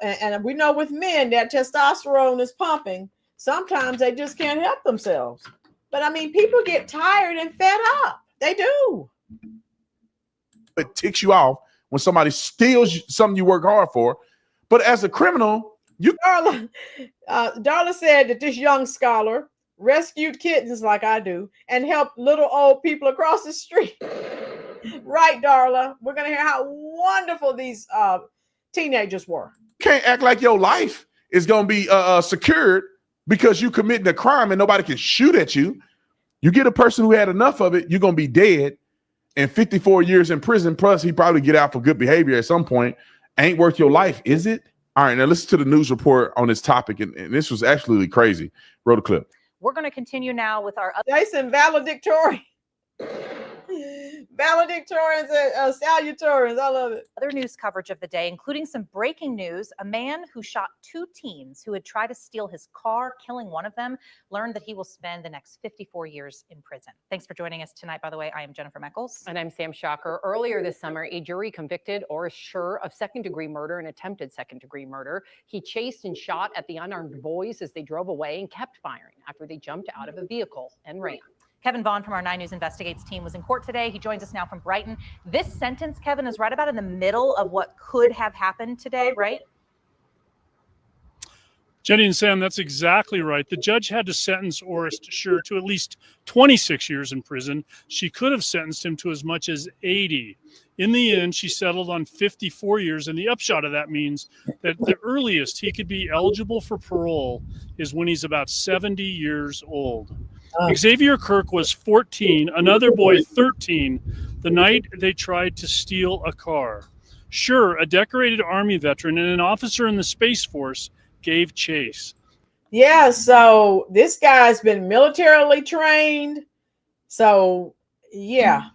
and we know with men that testosterone is pumping, sometimes they just can't help themselves. But I mean, people get tired and fed up. They do. It ticks you off when somebody steals something you work hard for. But as a criminal, Darla said that this young scholar rescued kittens like I do and helped little old people across the street. Right, Darla. We're going to hear how wonderful these teenagers were. You can't act like your life is going to be secured because you committing a crime and nobody can shoot at you. You get a person who had enough of it, you're going to be dead. And 54 years in prison, plus he probably get out for good behavior at some point. Ain't worth your life, is it? All right, now listen to the news report on this topic. And this was absolutely crazy. Roll the clip. We're going to continue now with our Jason valedictorian. Valedictorians and salutatorians. I love it. Other news coverage of the day, including some breaking news. A man who shot 2 teens who had tried to steal his car, killing one of them, learned that he will spend the next 54 years in prison. Thanks for joining us tonight, by the way. I am Jennifer Meckles. And I'm Sam Shocker. Earlier this summer, a jury convicted or is sure of second-degree murder and attempted second-degree murder. He chased and shot at the unarmed boys as they drove away and kept firing after they jumped out of a vehicle and ran. Kevin Vaughn from our 9 News Investigates team was in court today. He joins us now from Brighton. This sentence, Kevin, is right about in the middle of what could have happened today, right? Jenny and Sam, that's exactly right. The judge had to sentence Orest Scher to at least 26 years in prison. She could have sentenced him to as much as 80. In the end, she settled on 54 years, and the upshot of that means that the earliest he could be eligible for parole is when he's about 70 years old. Xavier Kirk was 14, another boy 13, the night they tried to steal a car. Sure, a decorated Army veteran and an officer in the Space Force gave chase. Yeah, so this guy's been militarily trained. So, yeah.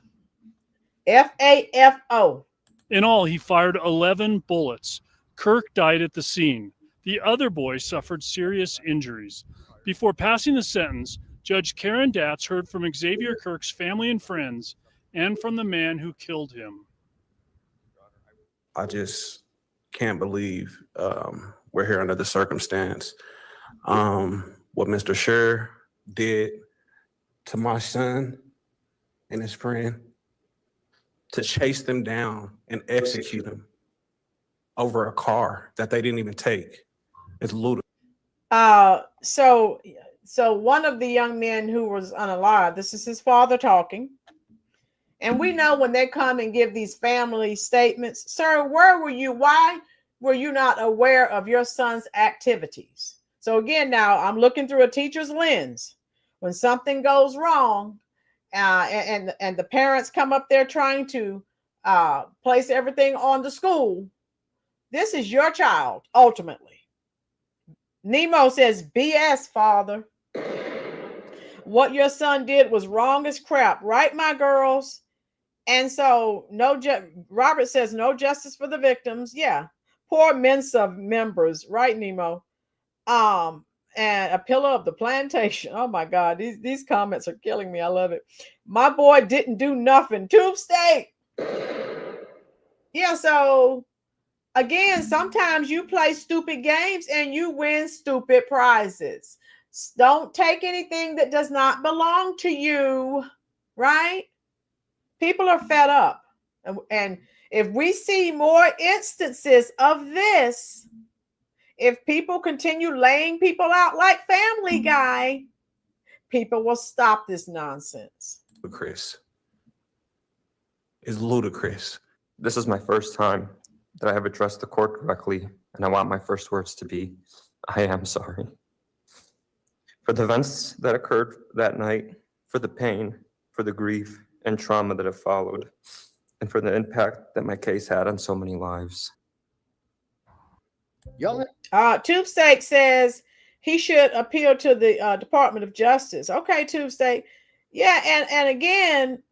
FAFO. In all, he fired 11 bullets. Kirk died at the scene. The other boy suffered serious injuries. Before passing the sentence, Judge Karen Datz heard from Xavier Kirk's family and friends and from the man who killed him. I just can't believe we're here under the circumstance. What Mr. Scher did to my son and his friend, to chase them down and execute them over a car that they didn't even take, is ludicrous. So one of the young men who was unalive, this is his father talking. And we know when they come and give these family statements, sir, where were you? Why were you not aware of your son's activities? So again, now I'm looking through a teacher's lens. When something goes wrong and the parents come up there trying to place everything on the school, this is your child, ultimately. Nemo says, BS, father. What your son did was wrong as crap, right, my girls? And so Robert says no justice for the victims. Yeah. Poor Mensa members, right, Nemo? And a pillar of the plantation. Oh my God, these comments are killing me. I love it. My boy didn't do nothing. Tube State. Yeah, so again, sometimes you play stupid games and you win stupid prizes. Don't take anything that does not belong to you, right? People are fed up. And if we see more instances of this, if people continue laying people out like Family Guy, people will stop this nonsense. Ludicrous. It's ludicrous. This is my first time that I have addressed the court directly, and I want my first words to be, I am sorry. For the events that occurred that night, for the pain, for the grief and trauma that have followed, and for the impact that my case had on so many lives. Tube Steak says he should appeal to the Department of Justice. Okay, Tube Steak. Yeah, and again,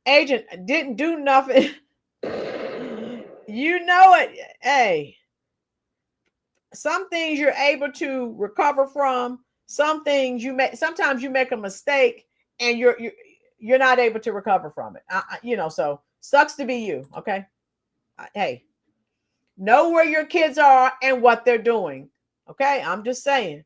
agent didn't do nothing. You know it. Hey, some things you're able to recover from. Some things sometimes you make a mistake and you're not able to recover from it. So sucks to be you. Okay. Hey, know where your kids are and what they're doing. Okay. I'm just saying.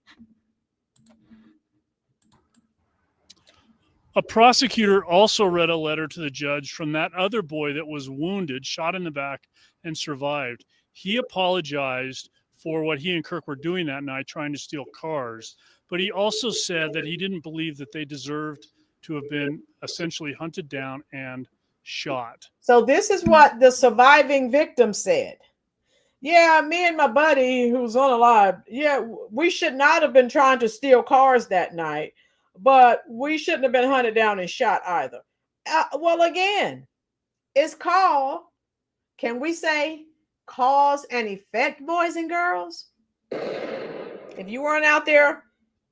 A prosecutor also read a letter to the judge from that other boy that was wounded, shot in the back, and survived. He apologized for what he and Kirk were doing that night, trying to steal cars. But he also said that he didn't believe that they deserved to have been essentially hunted down and shot. So this is what the surviving victim said. Yeah, me and my buddy who's unalive, yeah, we should not have been trying to steal cars that night, but we shouldn't have been hunted down and shot either. Well, again, it's called, can we say, cause and effect, boys and girls? If you weren't out there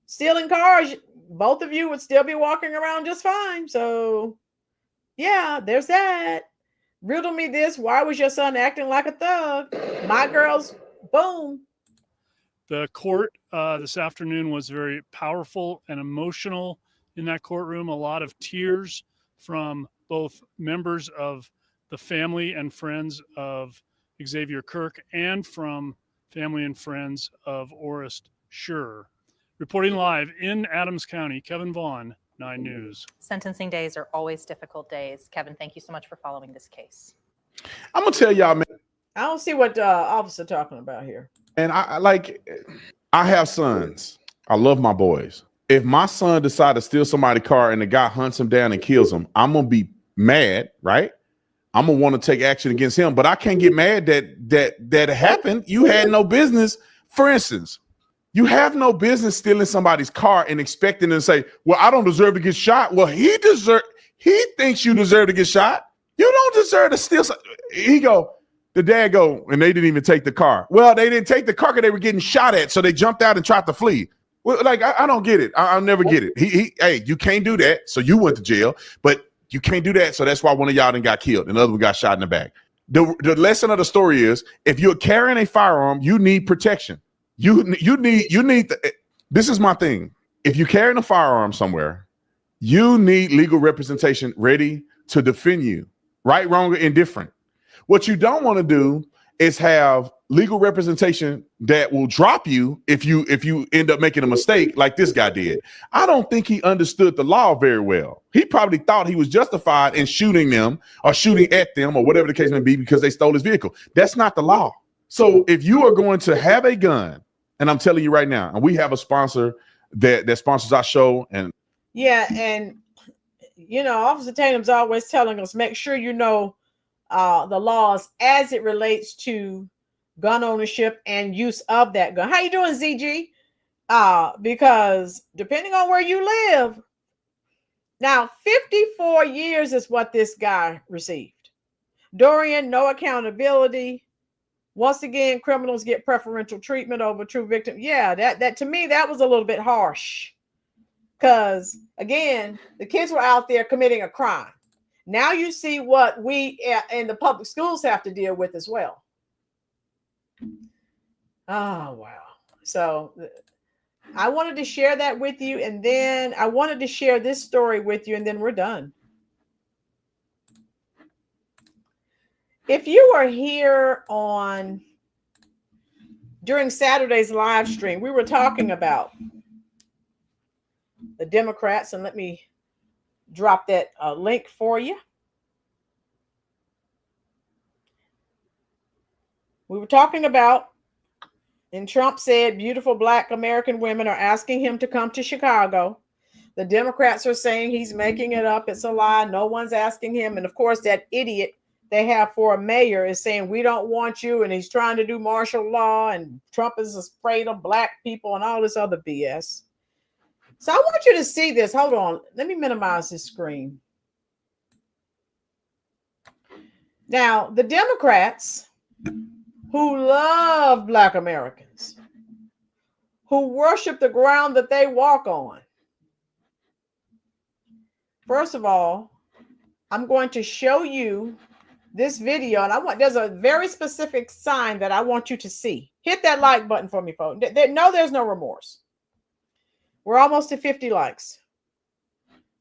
stealing cars, both of you would still be walking around just fine. So Yeah, there's that. Riddle me this. Why was your son acting like a thug? My girls, boom. The court this afternoon was very powerful and emotional in that courtroom. A lot of tears from both members of the family and friends of Xavier Kirk and from family and friends of Orest Scher. Reporting live in Adams County, Kevin Vaughn, 9 News. Sentencing days are always difficult days. Kevin, thank you so much for following this case. I'm gonna tell y'all, man. I don't see what officer talking about here. And I have sons. I love my boys. If my son decides to steal somebody's car and the guy hunts him down and kills him, I'm gonna be mad, right? I'm gonna want to take action against him, but I can't get mad that happened. You had no business. For instance, you have no business stealing somebody's car and expecting them to say, "Well, I don't deserve to get shot." Well, he thinks you deserve to get shot. You don't deserve to steal. The dad go, and they didn't even take the car. Well, they didn't take the car because they were getting shot at, so they jumped out and tried to flee. Well, I don't get it. I'll never get it. Hey, you can't do that. So you went to jail, but you can't do that. So that's why one of y'all done got killed and the other one got shot in the back. The lesson of the story is, if you're carrying a firearm, you need protection. You need. This is my thing. If you're carrying a firearm somewhere, you need legal representation ready to defend you. Right, wrong, or indifferent. What you don't want to do is have legal representation that will drop you if you end up making a mistake like this guy did. I don't think he understood the law very well. He probably thought he was justified in shooting them or shooting at them or whatever the case may be because they stole his vehicle. That's not the law. So if you are going to have a gun, and I'm telling you right now, and we have a sponsor that sponsors our show, and yeah, and Officer Tatum's always telling us, make sure you know the laws as it relates to gun ownership and use of that gun. How you doing, ZG? Because depending on where you live, now 54 years is what this guy received. Dorian, no accountability. Once again, criminals get preferential treatment over true victims. Yeah, that to me, that was a little bit harsh. Because again, the kids were out there committing a crime. Now you see what we in the public schools have to deal with as well. Oh, wow. So I wanted to share that with you. And then I wanted to share this story with you. And then we're done. If you were here during Saturday's live stream, we were talking about the Democrats, and let me drop that link for you. We were talking about, and Trump said beautiful Black American women are asking him to come to Chicago. The Democrats are saying he's making it up. It's a lie. No one's asking him. And of course, that idiot they have for a mayor is saying, we don't want you. And he's trying to do martial law. And Trump is afraid of Black people and all this other BS. So I want you to see this. Hold on. Let me minimize this screen. Now, the Democrats who love Black Americans, who worship the ground that they walk on. First of all, I'm going to show you this video, and there's a very specific sign that I want you to see. Hit that like button for me, folks. No, there's no remorse. We're almost to 50 likes.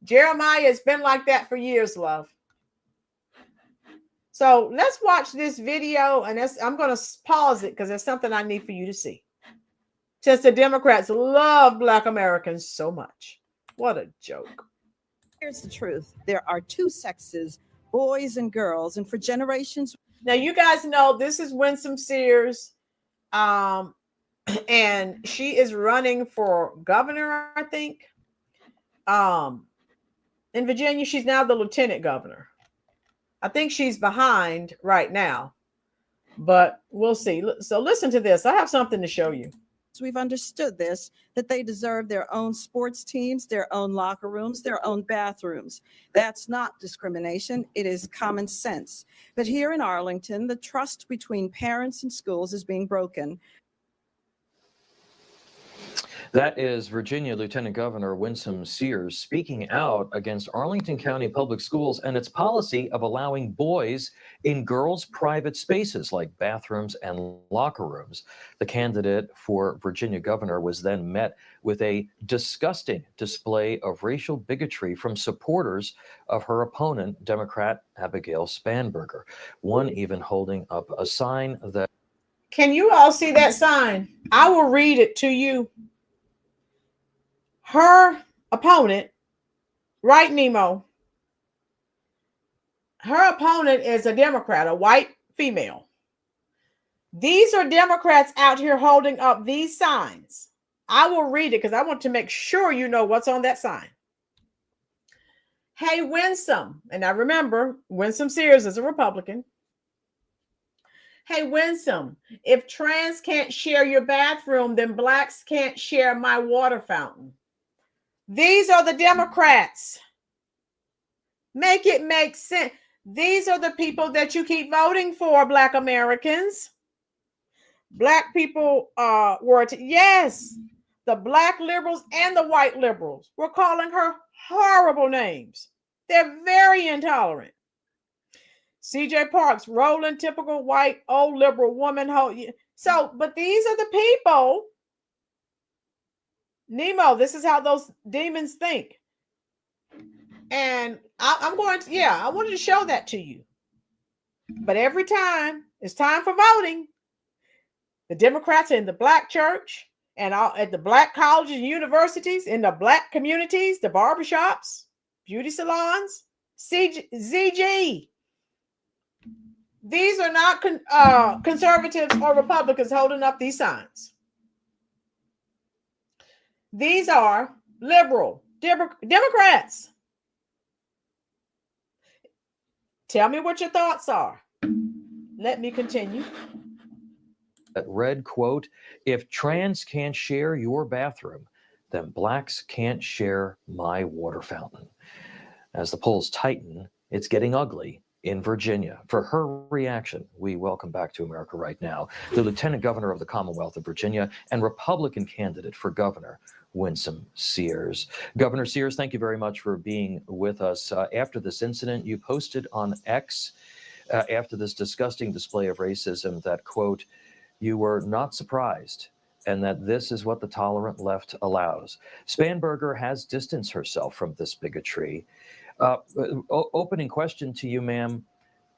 Jeremiah has been like that for years, love. So let's watch this video, and I'm going to pause it because there's something I need for you to see. Since the Democrats love Black Americans so much. What a joke. Here's the truth. There are two sexes, boys and girls, and for generations. Now, you guys know this is Winsome Sears, and she is running for governor, I think. In Virginia, she's now the lieutenant governor. I think she's behind right now, but we'll see. So listen to this. I have something to show you. We've understood this, that they deserve their own sports teams, their own locker rooms, their own bathrooms. That's not discrimination. It is common sense. But here in Arlington, the trust between parents and schools is being broken. That is Virginia Lieutenant Governor Winsome Sears speaking out against Arlington County Public Schools and its policy of allowing boys in girls' private spaces like bathrooms and locker rooms. The candidate for Virginia governor was then met with a disgusting display of racial bigotry from supporters of her opponent, Democrat Abigail Spanberger, one even holding up a sign that... Can you all see that sign? I will read it to you. Her opponent, right, Nemo? Her opponent is a Democrat, a white female. These are Democrats out here holding up these signs. I will read it because I want to make sure you know what's on that sign. Hey, Winsome. And I remember Winsome Sears is a Republican. Hey, Winsome, if trans can't share your bathroom, then blacks can't share my water fountain. These are the Democrats. Make it make sense. These are the people that you keep voting for, Black Americans. Black people yes, the Black liberals and the white liberals were calling her horrible names. They're very intolerant. CJ Parks, Rolynn, typical white, old liberal woman. So, but these are the people. Nemo, this is how those demons think. And I wanted to show that to you. But every time it's time for voting, the Democrats are in the Black church and at the Black colleges and universities, in the Black communities, the barbershops, beauty salons, ZG. These are not conservatives or Republicans holding up these signs. These are liberal Democrats. Tell me what your thoughts are. Let me continue. That read, quote, if trans can't share your bathroom, then blacks can't share my water fountain. As the polls tighten, it's getting ugly in Virginia. For her reaction, we welcome back to America Right Now the Lieutenant Governor of the Commonwealth of Virginia and Republican candidate for governor, Winsome Sears. Governor Sears, thank you very much for being with us. After this incident, you posted on X, after this disgusting display of racism, that, quote, you were not surprised and that this is what the tolerant left allows. Spanberger has distanced herself from this bigotry. Opening question to you, ma'am.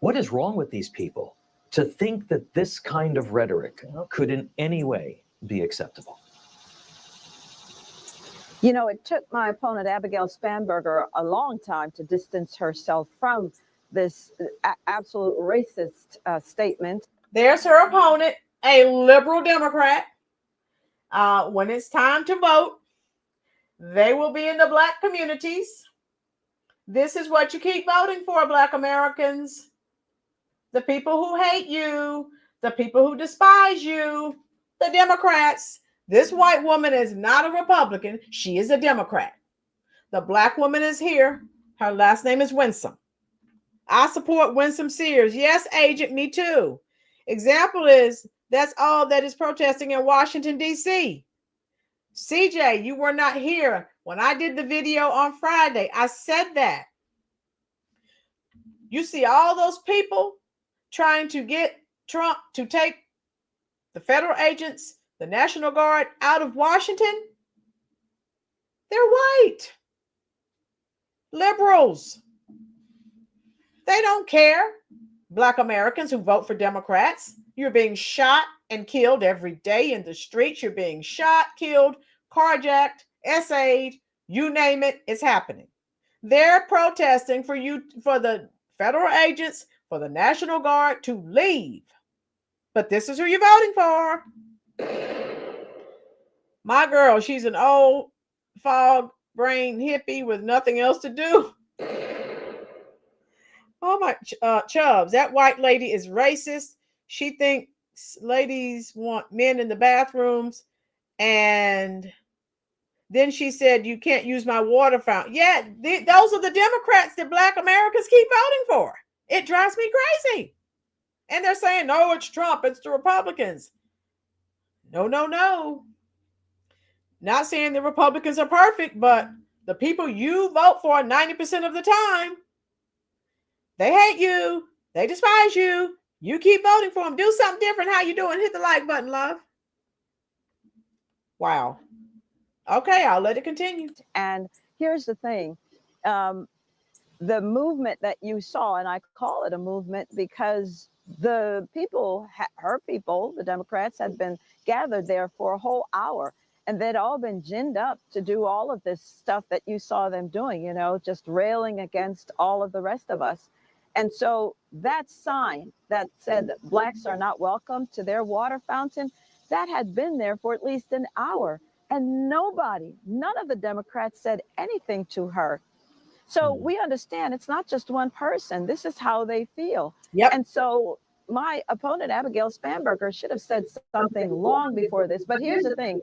What is wrong with these people to think that this kind of rhetoric could in any way be acceptable? You know, it took my opponent, Abigail Spanberger, a long time to distance herself from this absolute racist statement. There's her opponent, a liberal Democrat. When it's time to vote, they will be in the Black communities. This is what you keep voting for, Black Americans. The people who hate you, the people who despise you, the Democrats. This white woman is not a Republican. She is a Democrat. The Black woman is here. Her last name is Winsome. I support Winsome Sears. Yes, agent, me too. Example is, that's all that is protesting in Washington, D.C. CJ, you were not here when I did the video on Friday. I said that. You see all those people trying to get Trump to take the federal agents, the National Guard out of Washington? They're white. Liberals. They don't care. Black Americans who vote for Democrats, you're being shot and killed every day in the streets. You're being shot, killed, carjacked, essayed, you name it, it's happening. They're protesting for the federal agents, for the National Guard to leave. But this is who you're voting for. My girl, she's an old fog brain hippie with nothing else to do. Oh my, Chubbs, that white lady is racist. She thinks ladies want men in the bathrooms. And then she said, you can't use my water fountain. Yeah, those are the Democrats that Black Americans keep voting for. It drives me crazy. And they're saying, no, it's Trump, it's the Republicans. No. Not saying the Republicans are perfect, but the people you vote for 90% of the time, they hate you. They despise you. You keep voting for them. Do something different. How you doing? Hit the like button, love. Wow. Okay, I'll let it continue. And here's the thing. The movement that you saw, and I call it a movement because the people, her people, the Democrats, had been gathered there for a whole hour, and they'd all been ginned up to do all of this stuff that you saw them doing, you know, just railing against all of the rest of us. And so that sign that said that blacks are not welcome to their water fountain, that had been there for at least an hour, and none of the Democrats said anything to her. So we understand it's not just one person. This is how they feel. Yep. And so my opponent, Abigail Spanberger, should have said something long before this. But here's the thing.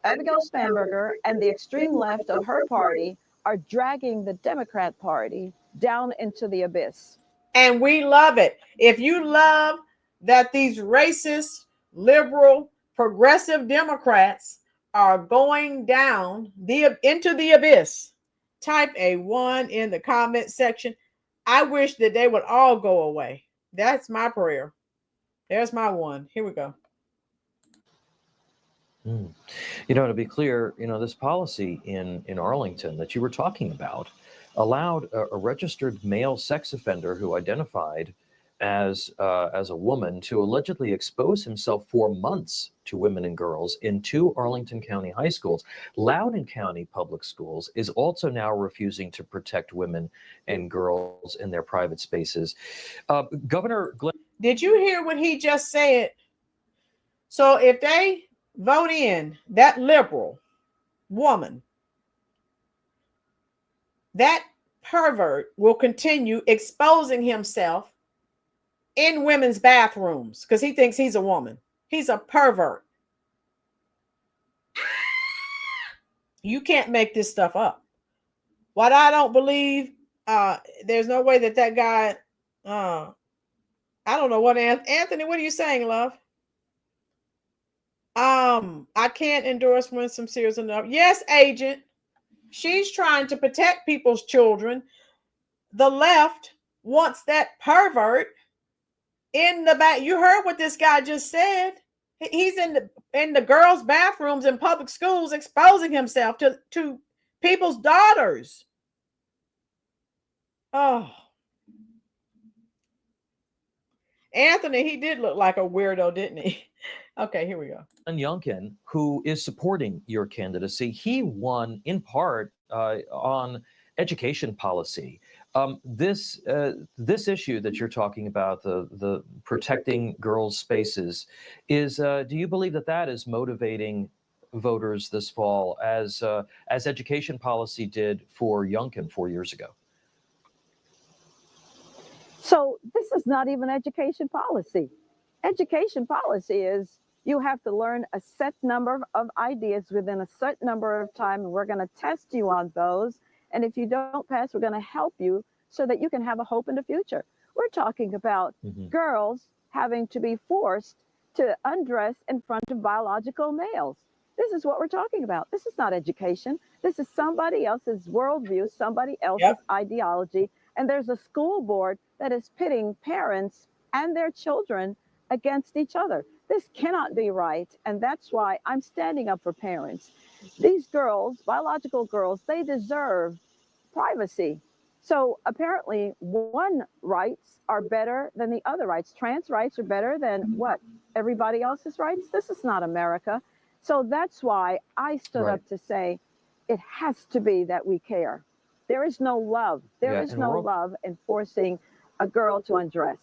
Abigail Spanberger and the extreme left of her party are dragging the Democrat Party down into the abyss. And we love it. If you love that these racist, liberal, progressive Democrats are going down into the abyss, type a 1 in the comment section. I wish that they would all go away. That's my prayer. There's my 1. Here we go. You know, to be clear, you know, this policy in Arlington that you were talking about allowed a registered male sex offender who identified as a woman to allegedly expose himself for months to women and girls in 2 Arlington County high schools. Loudoun County Public Schools is also now refusing to protect women and girls in their private spaces. Governor Glenn, did you hear what he just said? So if they vote in that liberal woman, that pervert will continue exposing himself in women's bathrooms because he thinks he's a woman. He's a pervert. You can't make this stuff up. What I don't believe, there's no way that guy, I don't know what, Anthony, what are you saying, love? I can't endorse Winsome Sears enough. Yes, agent. She's trying to protect people's children. The left wants that pervert in the back. You heard what this guy just said. He's in the girls' bathrooms in public schools, exposing himself to people's daughters. Oh, Anthony, he did look like a weirdo, didn't he? Okay, here we go. Youngkin, who is supporting your candidacy, he won in part on education policy. This issue that you're talking about, the protecting girls' spaces, is do you believe that is motivating voters this fall as education policy did for Youngkin 4 years ago? So this is not even education policy. Education policy is you have to learn a set number of ideas within a set number of time, and we're going to test you on those. And if you don't pass, we're going to help you so that you can have a hope in the future. We're talking about girls having to be forced to undress in front of biological males. This is what we're talking about. This is not education. This is somebody else's worldview, somebody else's ideology. And there's a school board that is pitting parents and their children against each other. This cannot be right. And that's why I'm standing up for parents. These girls, biological girls, they deserve privacy. So apparently one rights are better than the other rights. Trans rights are better than what? Everybody else's rights? This is not America. So that's why I stood up to say it has to be that we care. There is no love. There is no love in forcing a girl to undress.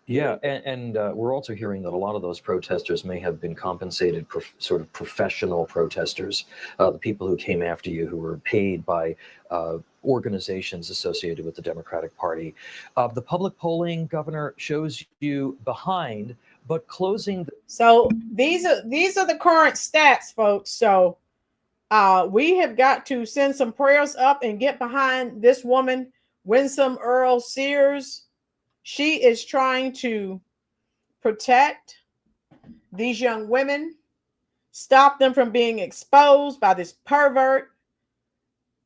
Yeah, and we're also hearing that a lot of those protesters may have been compensated, sort of professional protesters, the people who came after you, who were paid by organizations associated with the Democratic Party. The public polling, Governor, shows you behind, but closing. So these are the current stats, folks. So we have got to send some prayers up and get behind this woman, Winsome Earl Sears. She is trying to protect these young women. stop them from being exposed by this pervert.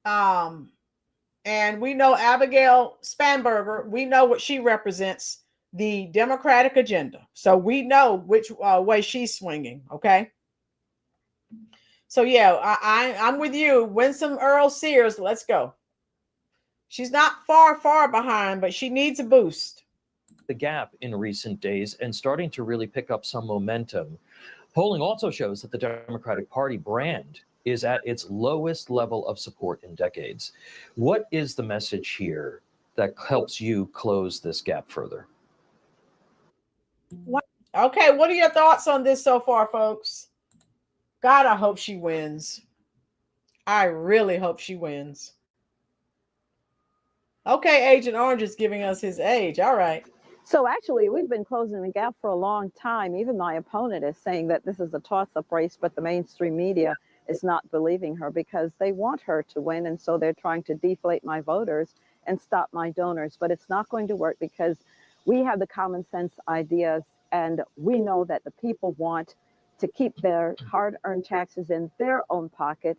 And we know Abigail Spanberger, we know what she represents, the Democratic agenda. So we know which way she's swinging, okay? So yeah, I'm with you. Winsome Earl Sears, let's go. She's not far behind, but she needs a boost. The gap in recent days and starting to really pick up some momentum. Polling also shows that the Democratic Party brand is at its lowest level of support in decades. What is the message here that helps you close this gap further? Okay, what are your thoughts on this so far, folks? God, I hope she wins. I really hope she wins. Okay, Agent Orange is giving us his age. All right. So actually, we've been closing the gap for a long time. Even my opponent is saying that this is a toss-up race, but the mainstream media is not believing her because they want her to win. And so they're trying to deflate my voters and stop my donors. But it's not going to work because we have the common sense ideas, and we know that the people want to keep their hard-earned taxes in their own pocket.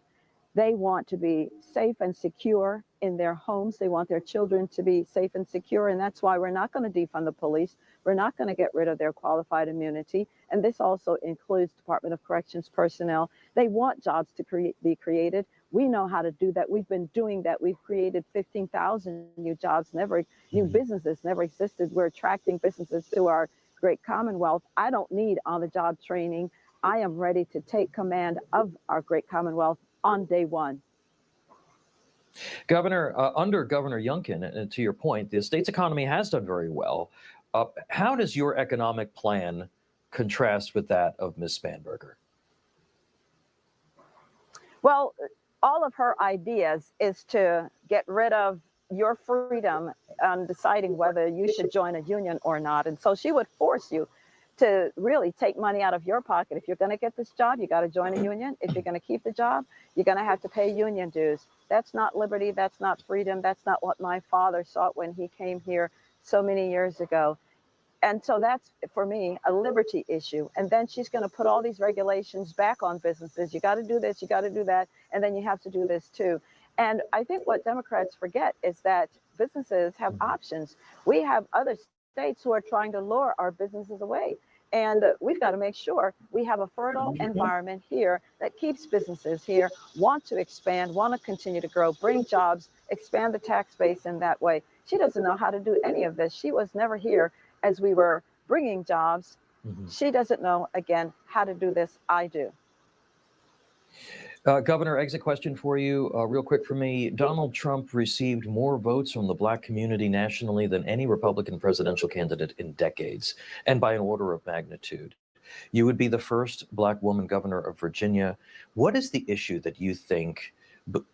They want to be safe and secure in their homes. They want their children to be safe and secure. And that's why we're not going to defund the police. We're not going to get rid of their qualified immunity. And this also includes Department of Corrections personnel. They want jobs to be created. We know how to do that. We've been doing that. We've created 15,000 new jobs, new businesses never existed. We're attracting businesses to our great Commonwealth. I don't need on-the-job training. I am ready to take command of our great Commonwealth on day one. Governor, under Governor Youngkin, to your point, the state's economy has done very well. How does your economic plan contrast with that of Ms. Spanberger? Well, all of her ideas is to get rid of your freedom on deciding whether you should join a union or not. And so she would force you to really take money out of your pocket. If you're going to get this job, you got to join a union. If you're going to keep the job, you're going to have to pay union dues. That's not liberty. That's not freedom. That's not what my father sought when he came here so many years ago. And so that's, for me, a liberty issue. And then she's going to put all these regulations back on businesses. You got to do this, you got to do that, and then you have to do this too. And I think what Democrats forget is that businesses have options. We have other states who are trying to lure our businesses away. And we've got to make sure we have a fertile environment here that keeps businesses here, want to expand, want to continue to grow, bring jobs, expand the tax base in that way. She doesn't know how to do any of this. She was never here as we were bringing jobs. She doesn't know, again, how to do this. I do. Governor, exit question for you, real quick for me. Donald Trump received more votes from the Black community nationally than any Republican presidential candidate in decades, and by an order of magnitude. You would be the first Black woman governor of Virginia. What is the issue that you think,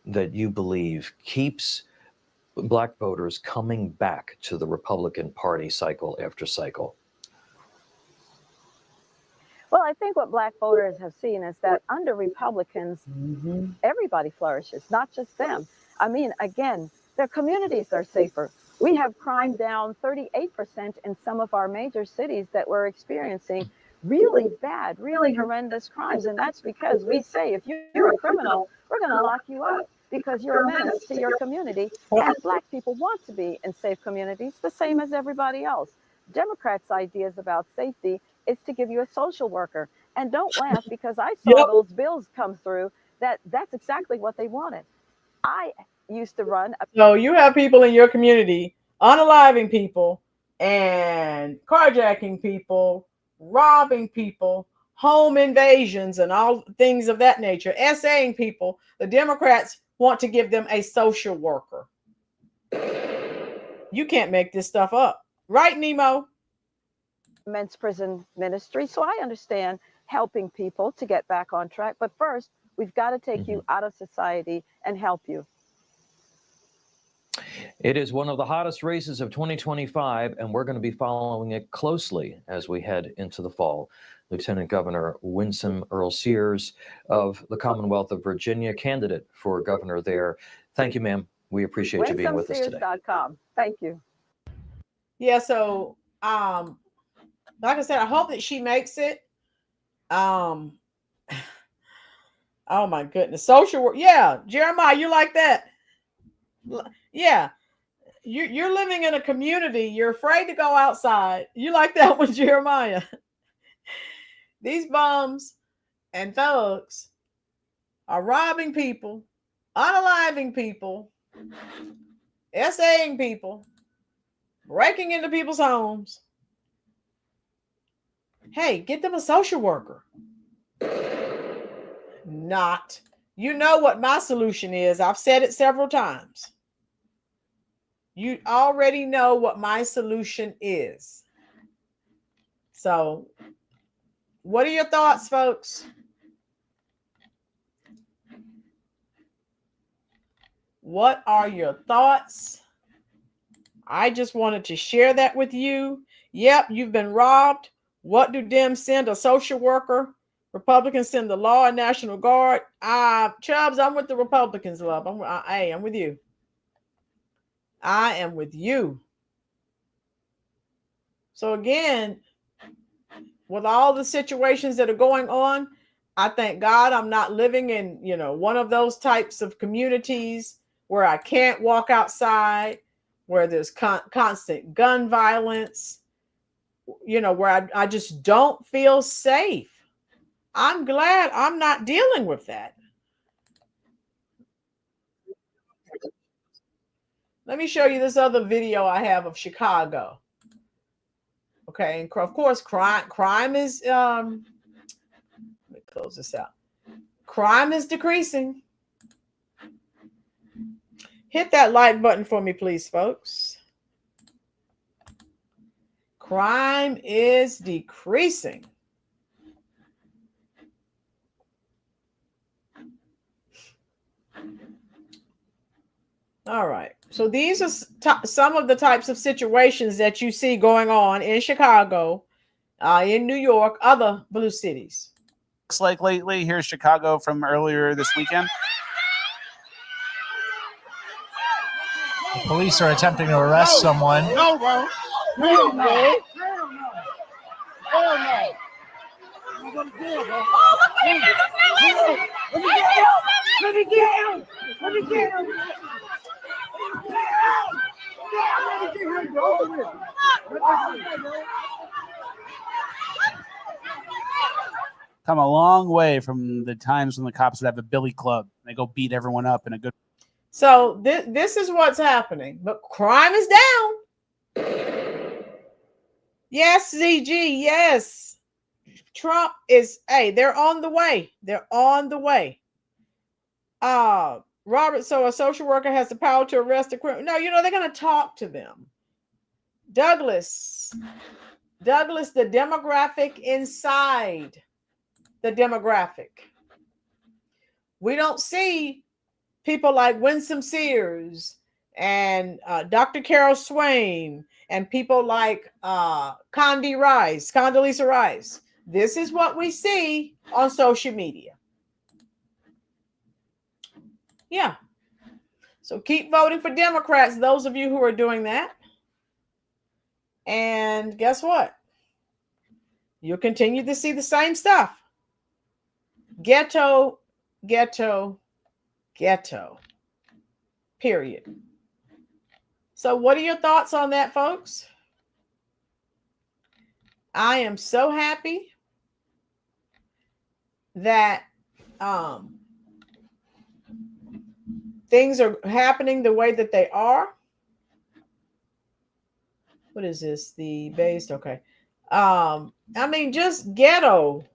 that you believe keeps Black voters coming back to the Republican Party cycle after cycle? Well, I think what Black voters have seen is that under Republicans, everybody flourishes, not just them. I mean, again, their communities are safer. We have crime down 38% in some of our major cities that were experiencing really bad, really horrendous crimes. And that's because we say, if you're a criminal, we're going to lock you up because you're a menace to your community. And Black people want to be in safe communities, the same as everybody else. Democrats' ideas about safety is to give you a social worker. And don't laugh, because I saw those bills come through that's exactly what they wanted. I used to run. So you have people in your community unaliving people and carjacking people, robbing people, home invasions, and all things of that nature, essaying people. The Democrats want to give them a social worker. You can't make this stuff up. Right, Nemo? Men's prison ministry. So I understand helping people to get back on track. But first, we've got to take you out of society and help you. It is one of the hottest races of 2025, and we're going to be following it closely as we head into the fall. Lieutenant Governor Winsome Earl Sears of the Commonwealth of Virginia, candidate for governor there. Thank you, ma'am. We appreciate you being with us today. WinsomeSears.com. Thank you. Yeah, so like I said, I hope that she makes it. Oh my goodness. Social work. Yeah, Jeremiah, you like that? Yeah. You're living in a community. You're afraid to go outside. You like that one, Jeremiah? These bums and thugs are robbing people, unaliving people, SAing people, breaking into people's homes. Hey, get them a social worker. Not. You know what my solution is. I've said it several times. You already know what my solution is. So, what are your thoughts, folks? What are your thoughts? I just wanted to share that with you. Yep, you've been robbed. What do Dems send? A social worker. Republicans send the law and National Guard. Chubbs, I'm with the Republicans, love. I'm with you. I am with you. So again, with all the situations that are going on, I thank God I'm not living in, one of those types of communities where I can't walk outside, where there's constant gun violence, where I just don't feel safe. I'm glad I'm not dealing with that. Let me show you this other video I have of Chicago. Okay, and of course, crime is let me close this out. Crime is decreasing. Hit that like button for me, please, folks. Crime is decreasing. All right. So these are some of the types of situations that you see going on in Chicago, in New York, other blue cities. Looks like lately, here's Chicago from earlier this weekend. The police are attempting to arrest someone. No, bro. Hell no. Hell no. Let me get him. Let me get him. Let me get him. Come a long way from the times when the cops would have a billy club. They go beat everyone up in a good. So this is what's happening, but crime is down. Yes, ZG, yes. Trump is, they're on the way. They're on the way. Robert, so a social worker has the power to arrest a criminal. No, they're going to talk to them. Douglas, the demographic inside the demographic. We don't see people like Winsome Sears and Dr. Carol Swain and people like Condoleezza Rice. This is what we see on social media. Yeah. So keep voting for Democrats, those of you who are doing that. And guess what? You'll continue to see the same stuff. Ghetto, ghetto, ghetto. Period. So what are your thoughts on that, folks? I am so happy that things are happening the way that they are. What is this? The based? Okay. Just ghetto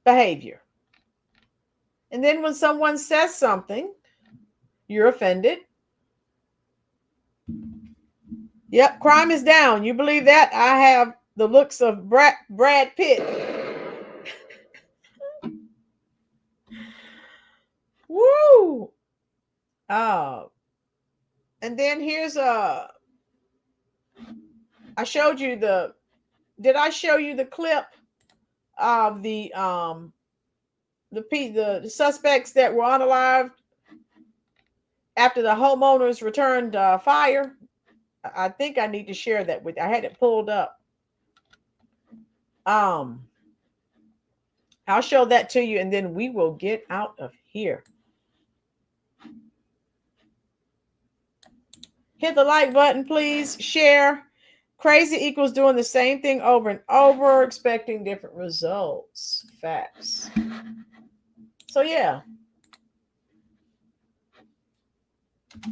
behavior. And then when someone says something, you're offended. Yep, crime is down. You believe that? I have the looks of Brad Pitt. Woo! And then here's I showed you did I show you the clip of the suspects that were unalived after the homeowners returned fire? I think I need to share that with you. I had it pulled up. I'll show that to you, and then we will get out of here. Hit the like button, please. Share. Crazy equals doing the same thing over and over, expecting different results. Facts. So yeah,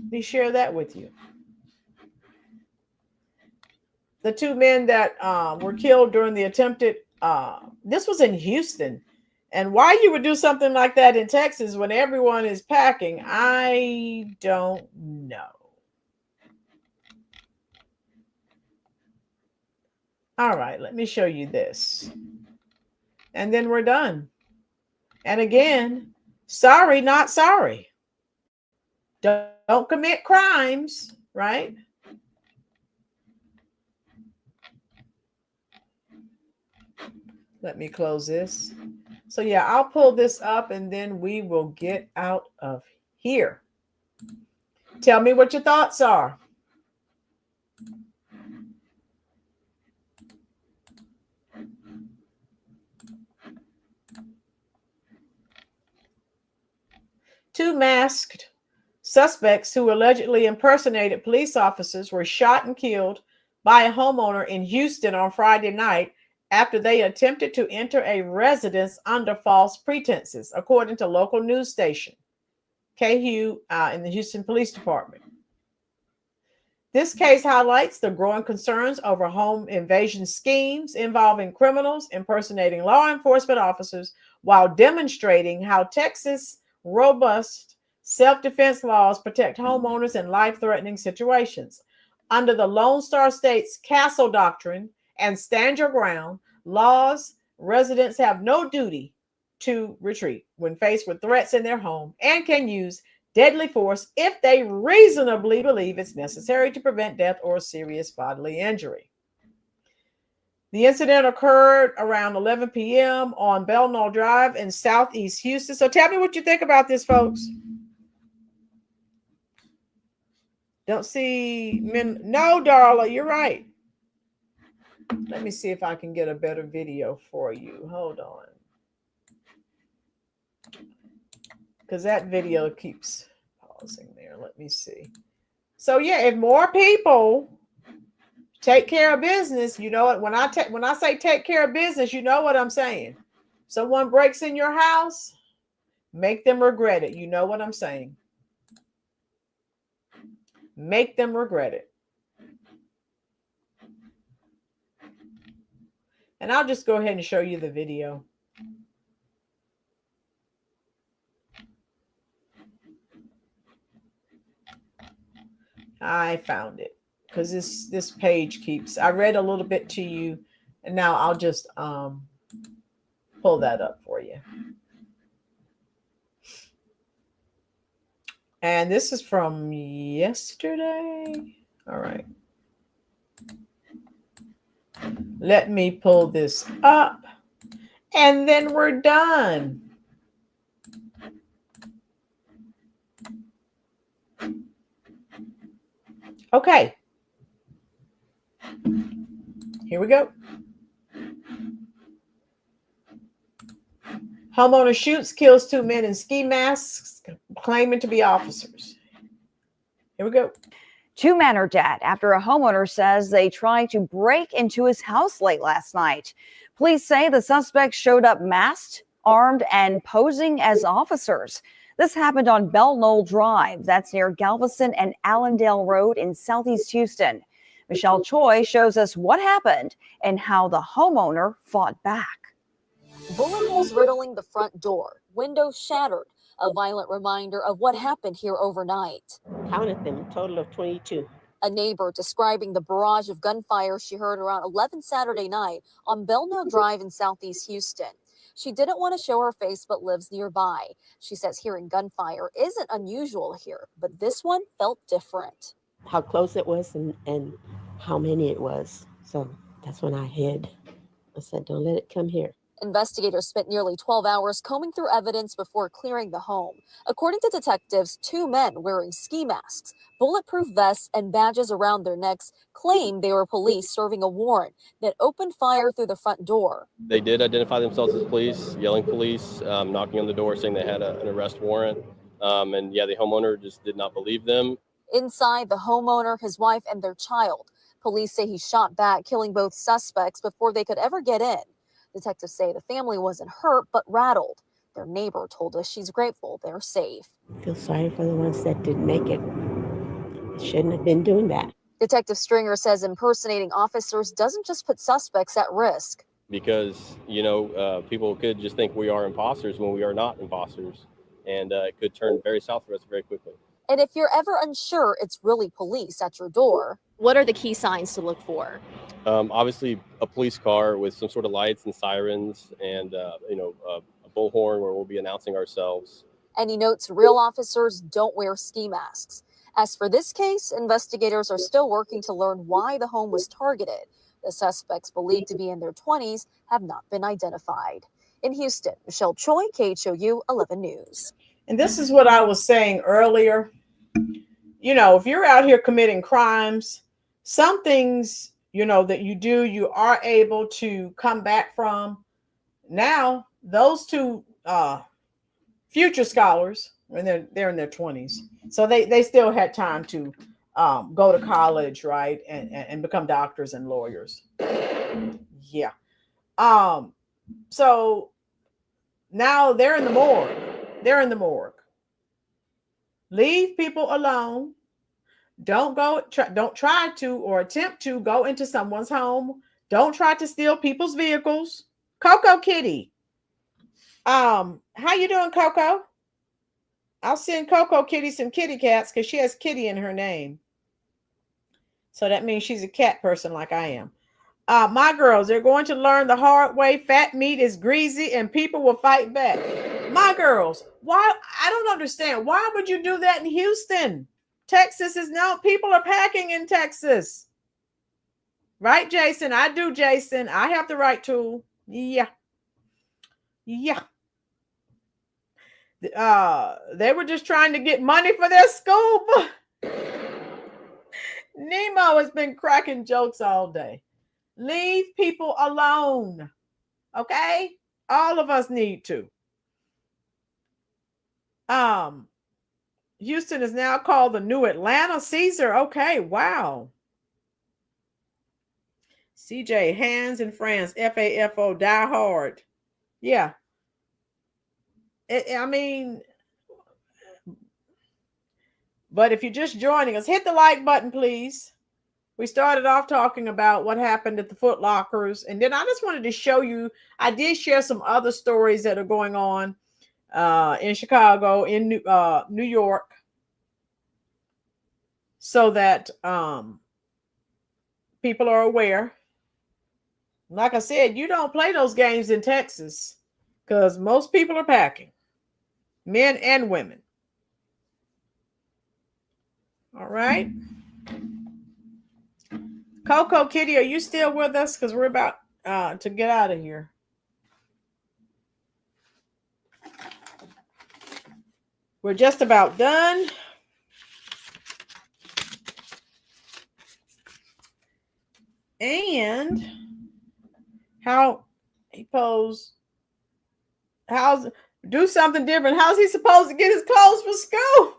we share that with you. The two men that were killed during the attempted, this was in Houston. And why you would do something like that in Texas when everyone is packing, I don't know. All right, let me show you this. And then we're done. And again, sorry, not sorry. Don't commit crimes, right? Let me close this. So yeah, I'll pull this up and then we will get out of here. Tell me what your thoughts are. Two masked suspects who allegedly impersonated police officers were shot and killed by a homeowner in Houston on Friday night after they attempted to enter a residence under false pretenses, according to local news station KHU in the Houston Police Department. This case highlights the growing concerns over home invasion schemes involving criminals impersonating law enforcement officers, while demonstrating how Texas' robust self-defense laws protect homeowners in life-threatening situations. Under the Lone Star State's Castle Doctrine and Stand Your Ground laws, residents have no duty to retreat when faced with threats in their home and can use deadly force if they reasonably believe it's necessary to prevent death or serious bodily injury. The incident occurred around 11 p.m. on Belknap Drive in Southeast Houston. So tell me what you think about this, folks. Don't see men. No, Darla, you're right. Let me see if I can get a better video for you. Hold on. Because that video keeps pausing there. Let me see. So yeah, if more people take care of business, you know what? When I say take care of business, you know what I'm saying. Someone breaks in your house, make them regret it. You know what I'm saying. Make them regret it. And I'll just go ahead and show you the video. I found it because this page keeps, I read a little bit to you, and now I'll just pull that up for you. And this is from yesterday. All right. Let me pull this up and then we're done. Okay. Here we go. Homeowner shoots, kills two men in ski masks, claiming to be officers. Here we go. Two men are dead after a homeowner says they tried to break into his house late last night. Police say the suspects showed up masked, armed, and posing as officers. This happened on Bell Knoll Drive. That's near Galveston and Allendale Road in Southeast Houston. Michelle Choi shows us what happened and how the homeowner fought back. Bullet holes riddling the front door, windows shattered, a violent reminder of what happened here overnight. Counted them, a total of 22. A neighbor describing the barrage of gunfire she heard around 11 Saturday night on Belknap Drive in Southeast Houston. She didn't want to show her face but lives nearby. She says hearing gunfire isn't unusual here, but this one felt different. How close it was and how many it was. So that's when I hid. I said, don't let it come here. Investigators spent nearly 12 hours combing through evidence before clearing the home. According to detectives, 2 men wearing ski masks, bulletproof vests, and badges around their necks claimed they were police serving a warrant that opened fire through the front door. They did identify themselves as police, yelling police, knocking on the door saying they had an arrest warrant. And yeah, the homeowner just did not believe them. Inside, the homeowner, his wife, and their child. Police say he shot back, killing both suspects before they could ever get in. Detectives say the family wasn't hurt, but rattled. Their neighbor told us she's grateful they're safe. I feel sorry for the ones that didn't make it. Shouldn't have been doing that. Detective Stringer says impersonating officers doesn't just put suspects at risk. Because, people could just think we are imposters when we are not imposters. And it could turn very south for us very quickly. And if you're ever unsure it's really police at your door, what are the key signs to look for? Obviously, a police car with some sort of lights and sirens and, a bullhorn where we'll be announcing ourselves. And he notes real officers don't wear ski masks. As for this case, investigators are still working to learn why the home was targeted. The suspects, believed to be in their 20s, have not been identified. In Houston, Michelle Choi, KHOU 11 News. And this is what I was saying earlier. If you're out here committing crimes, some things, that you do, you are able to come back from. Now, those 2 future scholars, when they're in their 20s, so they still had time to go to college, right, and become doctors and lawyers. Yeah. So now they're in the morgue. They're in the morgue. Leave people alone. Don't try to or attempt to go into someone's home. Don't try to steal people's vehicles. Coco Kitty. How you doing, Coco? I'll send Coco Kitty some kitty cats because she has kitty in her name. So that means she's a cat person like I am. My girls, they're going to learn the hard way. Fat meat is greasy and people will fight back. My girls, why? I don't understand. Why would you do that in Houston? Texas is now, people are packing in Texas. Right, Jason? I do, Jason. I have the right tool. Yeah. They were just trying to get money for their scoop. Nemo has been cracking jokes all day. Leave people alone. Okay? All of us need to. Houston is now called the new Atlanta. Caesar. Okay, wow. CJ, Hands in France, FAFO, Die Hard. Yeah. But if you're just joining us, hit the like button, please. We started off talking about what happened at the Foot Lockers. And then I just wanted to show you, I did share some other stories that are going on in Chicago, in New York, so that people are aware. Like I said, you don't play those games in Texas because most people are packing, men and women. All right. Coco Kitty, are you still with us? Because we're about to get out of here. We're just about done. And how he posed, do something different. How's he supposed to get his clothes for school?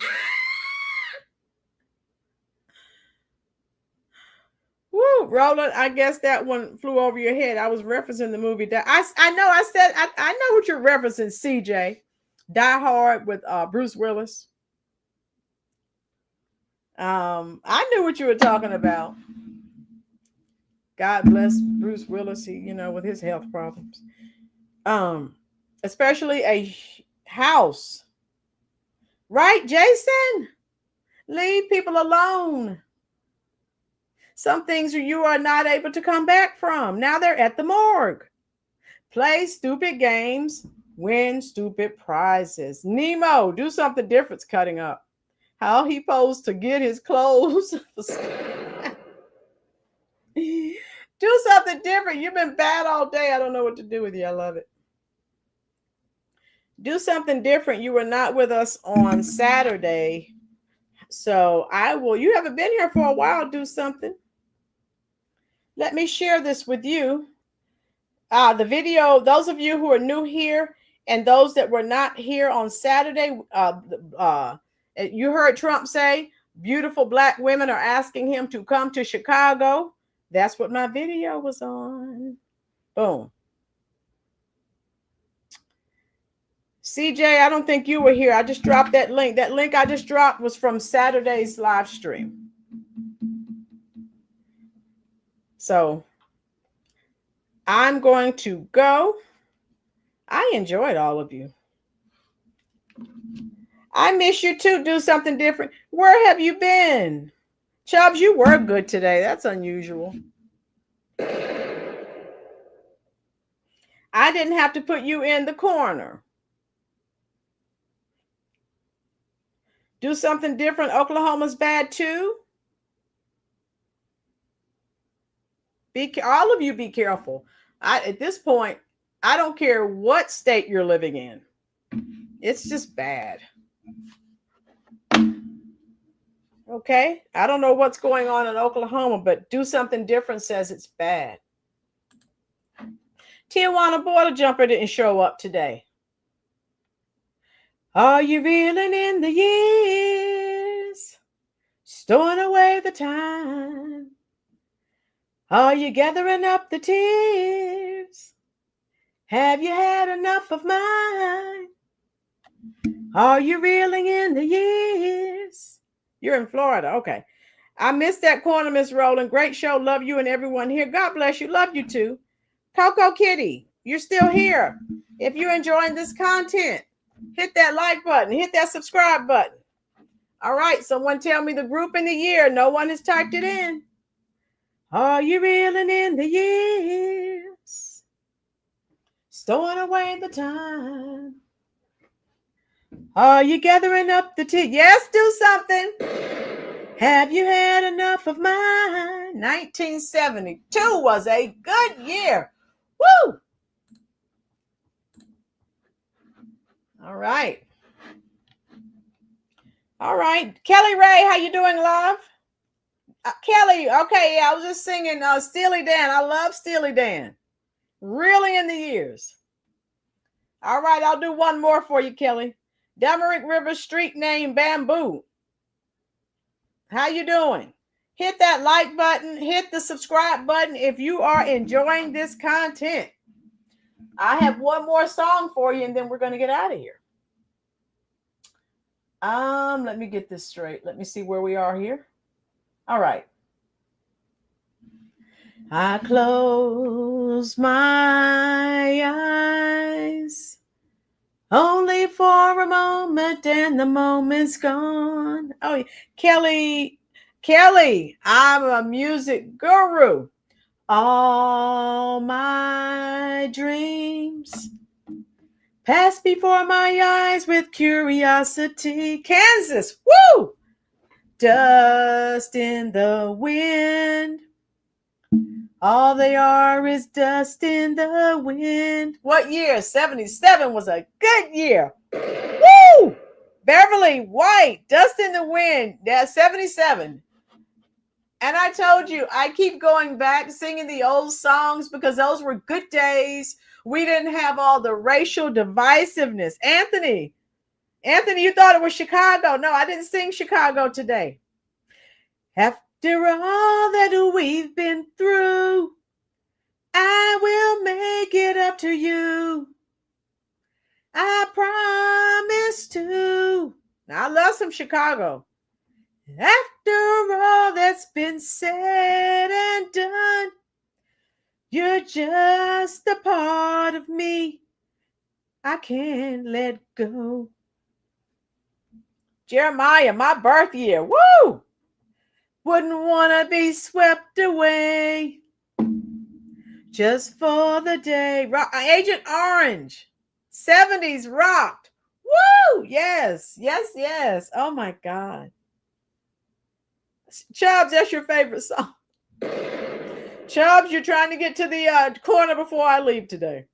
Woo, Rolynn, I guess that one flew over your head. I was referencing the movie. I know what you're referencing, CJ. Die Hard with Bruce Willis. I knew what you were talking about. God bless Bruce Willis, with his health problems. Especially a house. Right, Jason? Leave people alone. Some things you are not able to come back from. Now they're at the morgue. Play stupid games, win stupid prizes. Nemo, do something different cutting up. How he posed to get his clothes. Do something different. You've been bad all day. I don't know what to do with you. I love it. Do something different. You were not with us on Saturday. So you haven't been here for a while. Do something. Let me share this with you. The video, those of you who are new here and those that were not here on Saturday, you heard Trump say, beautiful black women are asking him to come to Chicago. That's what my video was on. Boom. CJ, I don't think you were here. I just dropped that link. That link I just dropped was from Saturday's live stream. So I'm going to go. I enjoyed all of you. I miss you too. Do something different. Where have you been? Chubbs, you were good today. That's unusual. I didn't have to put you in the corner. Do something different. Oklahoma's bad too. All of you be careful. At this point, I don't care what state you're living in. It's just bad. Okay? I don't know what's going on in Oklahoma, but do something different says it's bad. Tijuana border jumper didn't show up today. Are you reeling in the years? Storing away the time? Are you gathering up the tears? Have you had enough of mine? Are you reeling in the years? You're in Florida. Okay. I missed that corner, Miss Rolynn. Great show. Love you and everyone here. God bless you. Love you too. Coco Kitty, you're still here. If you're enjoying this content, hit that like button. Hit that subscribe button. All right. Someone tell me the group and the year. No one has typed it in. Are you reeling in the years? Storing away the time? Are you gathering up the tea? Yes, do something. Have you had enough of mine? 1972 was a good year. Woo! All right. All right. Kelly Ray, how you doing, love? Kelly, okay, yeah, I was just singing Steely Dan. I love Steely Dan. Really in the years. All right, I'll do one more for you, Kelly. Demerick River street name Bamboo. How you doing? Hit that like button. Hit the subscribe button if you are enjoying this content. I have one more song for you, and then we're going to get out of here. Let me get this straight. Let me see where we are here. All right. I close my eyes only for a moment, and the moment's gone. Oh, Kelly, I'm a music guru. All my dreams pass before my eyes with curiosity. Kansas, woo! Dust in the wind. All they are is dust in the wind. What year? 77 was a good year. Woo! Beverly White, Dust in the Wind. That's 77. And I told you, I keep going back singing the old songs because those were good days. We didn't have all the racial divisiveness. Anthony, you thought it was Chicago. No, I didn't sing Chicago today. After all that we've been through, I will make it up to you. I promise to. Now, I love some Chicago. After all that's been said and done, you're just a part of me I can't let go. Jeremiah, my birth year. Woo! Wouldn't want to be swept away just for the day. Agent Orange, 70s rocked. Woo! Yes. Oh my God. Chubbs, that's your favorite song. Chubbs, you're trying to get to the corner before I leave today.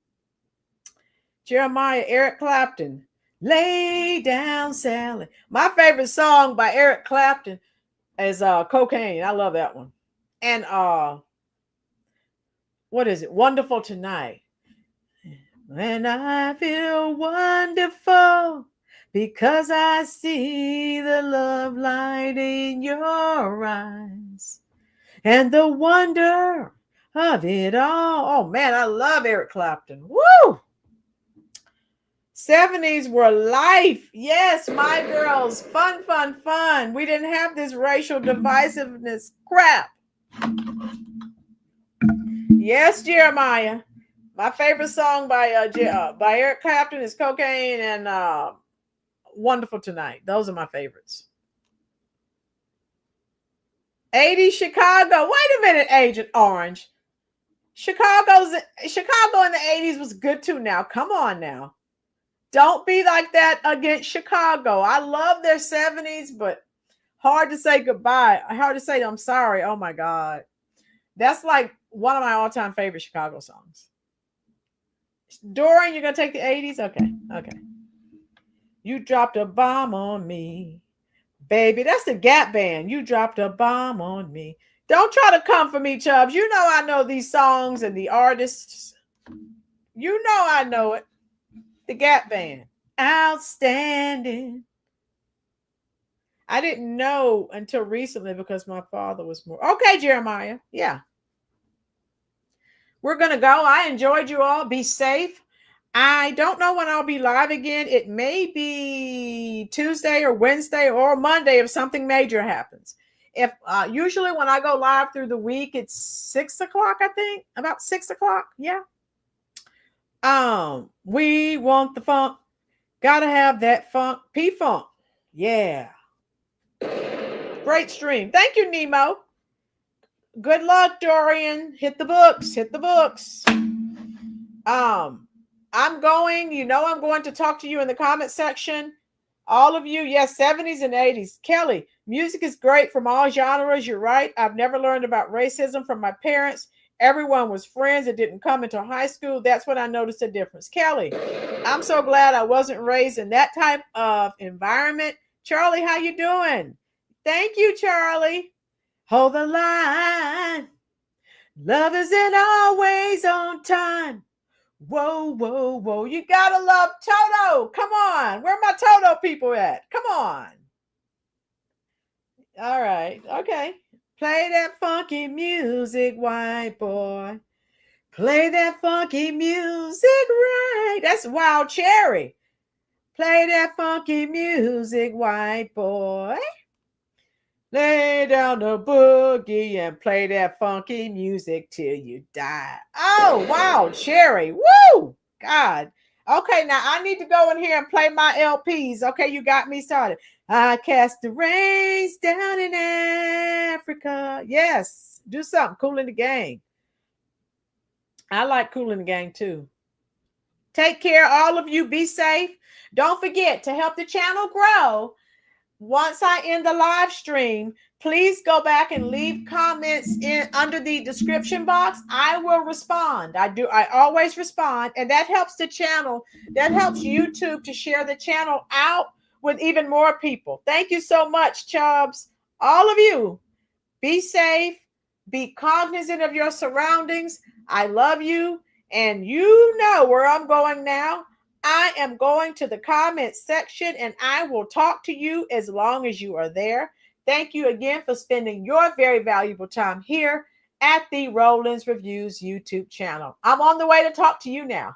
Jeremiah, Eric Clapton, Lay Down Sally. My favorite song by Eric Clapton is Cocaine. I love that one. And what is it? Wonderful Tonight. When I feel wonderful because I see the love light in your eyes and the wonder of it all. Oh man, I love Eric Clapton. Woo! 70s were life. Yes, my girls. Fun, fun, fun. We didn't have this racial divisiveness crap. Yes, Jeremiah. My favorite song by Eric Clapton is Cocaine and Wonderful Tonight. Those are my favorites. 80s Chicago. Wait a minute, Agent Orange. Chicago in the 80s was good too now. Come on now. Don't be like that against Chicago. I love their 70s, but hard to say goodbye. Hard to say I'm sorry. Oh my God. That's like one of my all-time favorite Chicago songs. Dorian, you're going to take the 80s? Okay. You dropped a bomb on me. Baby, that's the Gap Band. You dropped a bomb on me. Don't try to come for me, Chubbs. You know I know these songs and the artists. You know I know it. The Gap Band. Outstanding. I didn't know until recently because my father was more. Okay, Jeremiah. Yeah. We're going to go. I enjoyed you all. Be safe. I don't know when I'll be live again. It may be Tuesday or Wednesday or Monday if something major happens. If usually when I go live through the week, it's 6 o'clock, I think. About 6 o'clock. Yeah. We want the funk. Gotta have that funk. P-Funk. Yeah. Great stream. Thank you, Nemo. Good luck, Dorian. Hit the books. Hit the books. I'm going to talk to you in the comment section. All of you, yes, 70s and 80s. Kelly, music is great from all genres. You're right. I've never learned about racism from my parents. Everyone was friends. It didn't come until high school. That's when I noticed a difference. Kelly, I'm so glad I wasn't raised in that type of environment. Charlie, how you doing? Thank you, Charlie. Hold the line. Love isn't always on time. Whoa, whoa, whoa. You gotta love Toto. Come on. Where are my Toto people at? Come on. All right. Okay. Play that funky music, white boy. Play that funky music right. That's Wild Cherry. Play that funky music, white boy. Lay down the boogie and play that funky music till you die. Oh, wow, Cherry. Woo! God. Okay, now I need to go in here and play my LPs. Okay, you got me started. I cast the rains down in Africa. Yes, do something. Cool in the Gang. I like Cool in the Gang too. Take care, all of you. Be safe. Don't forget to help the channel grow. Once I end the live stream, please go back and leave comments under the description box. I will respond. I always respond, and that helps the channel. That helps YouTube to share the channel out with even more people. Thank you so much, Chubbs. All of you, be safe. Be cognizant of your surroundings. I love you, and you know where I'm going now. I am going to the comment section and I will talk to you as long as you are there. Thank you again for spending your very valuable time here at the Rolynn's Reviews YouTube channel. I'm on the way to talk to you now.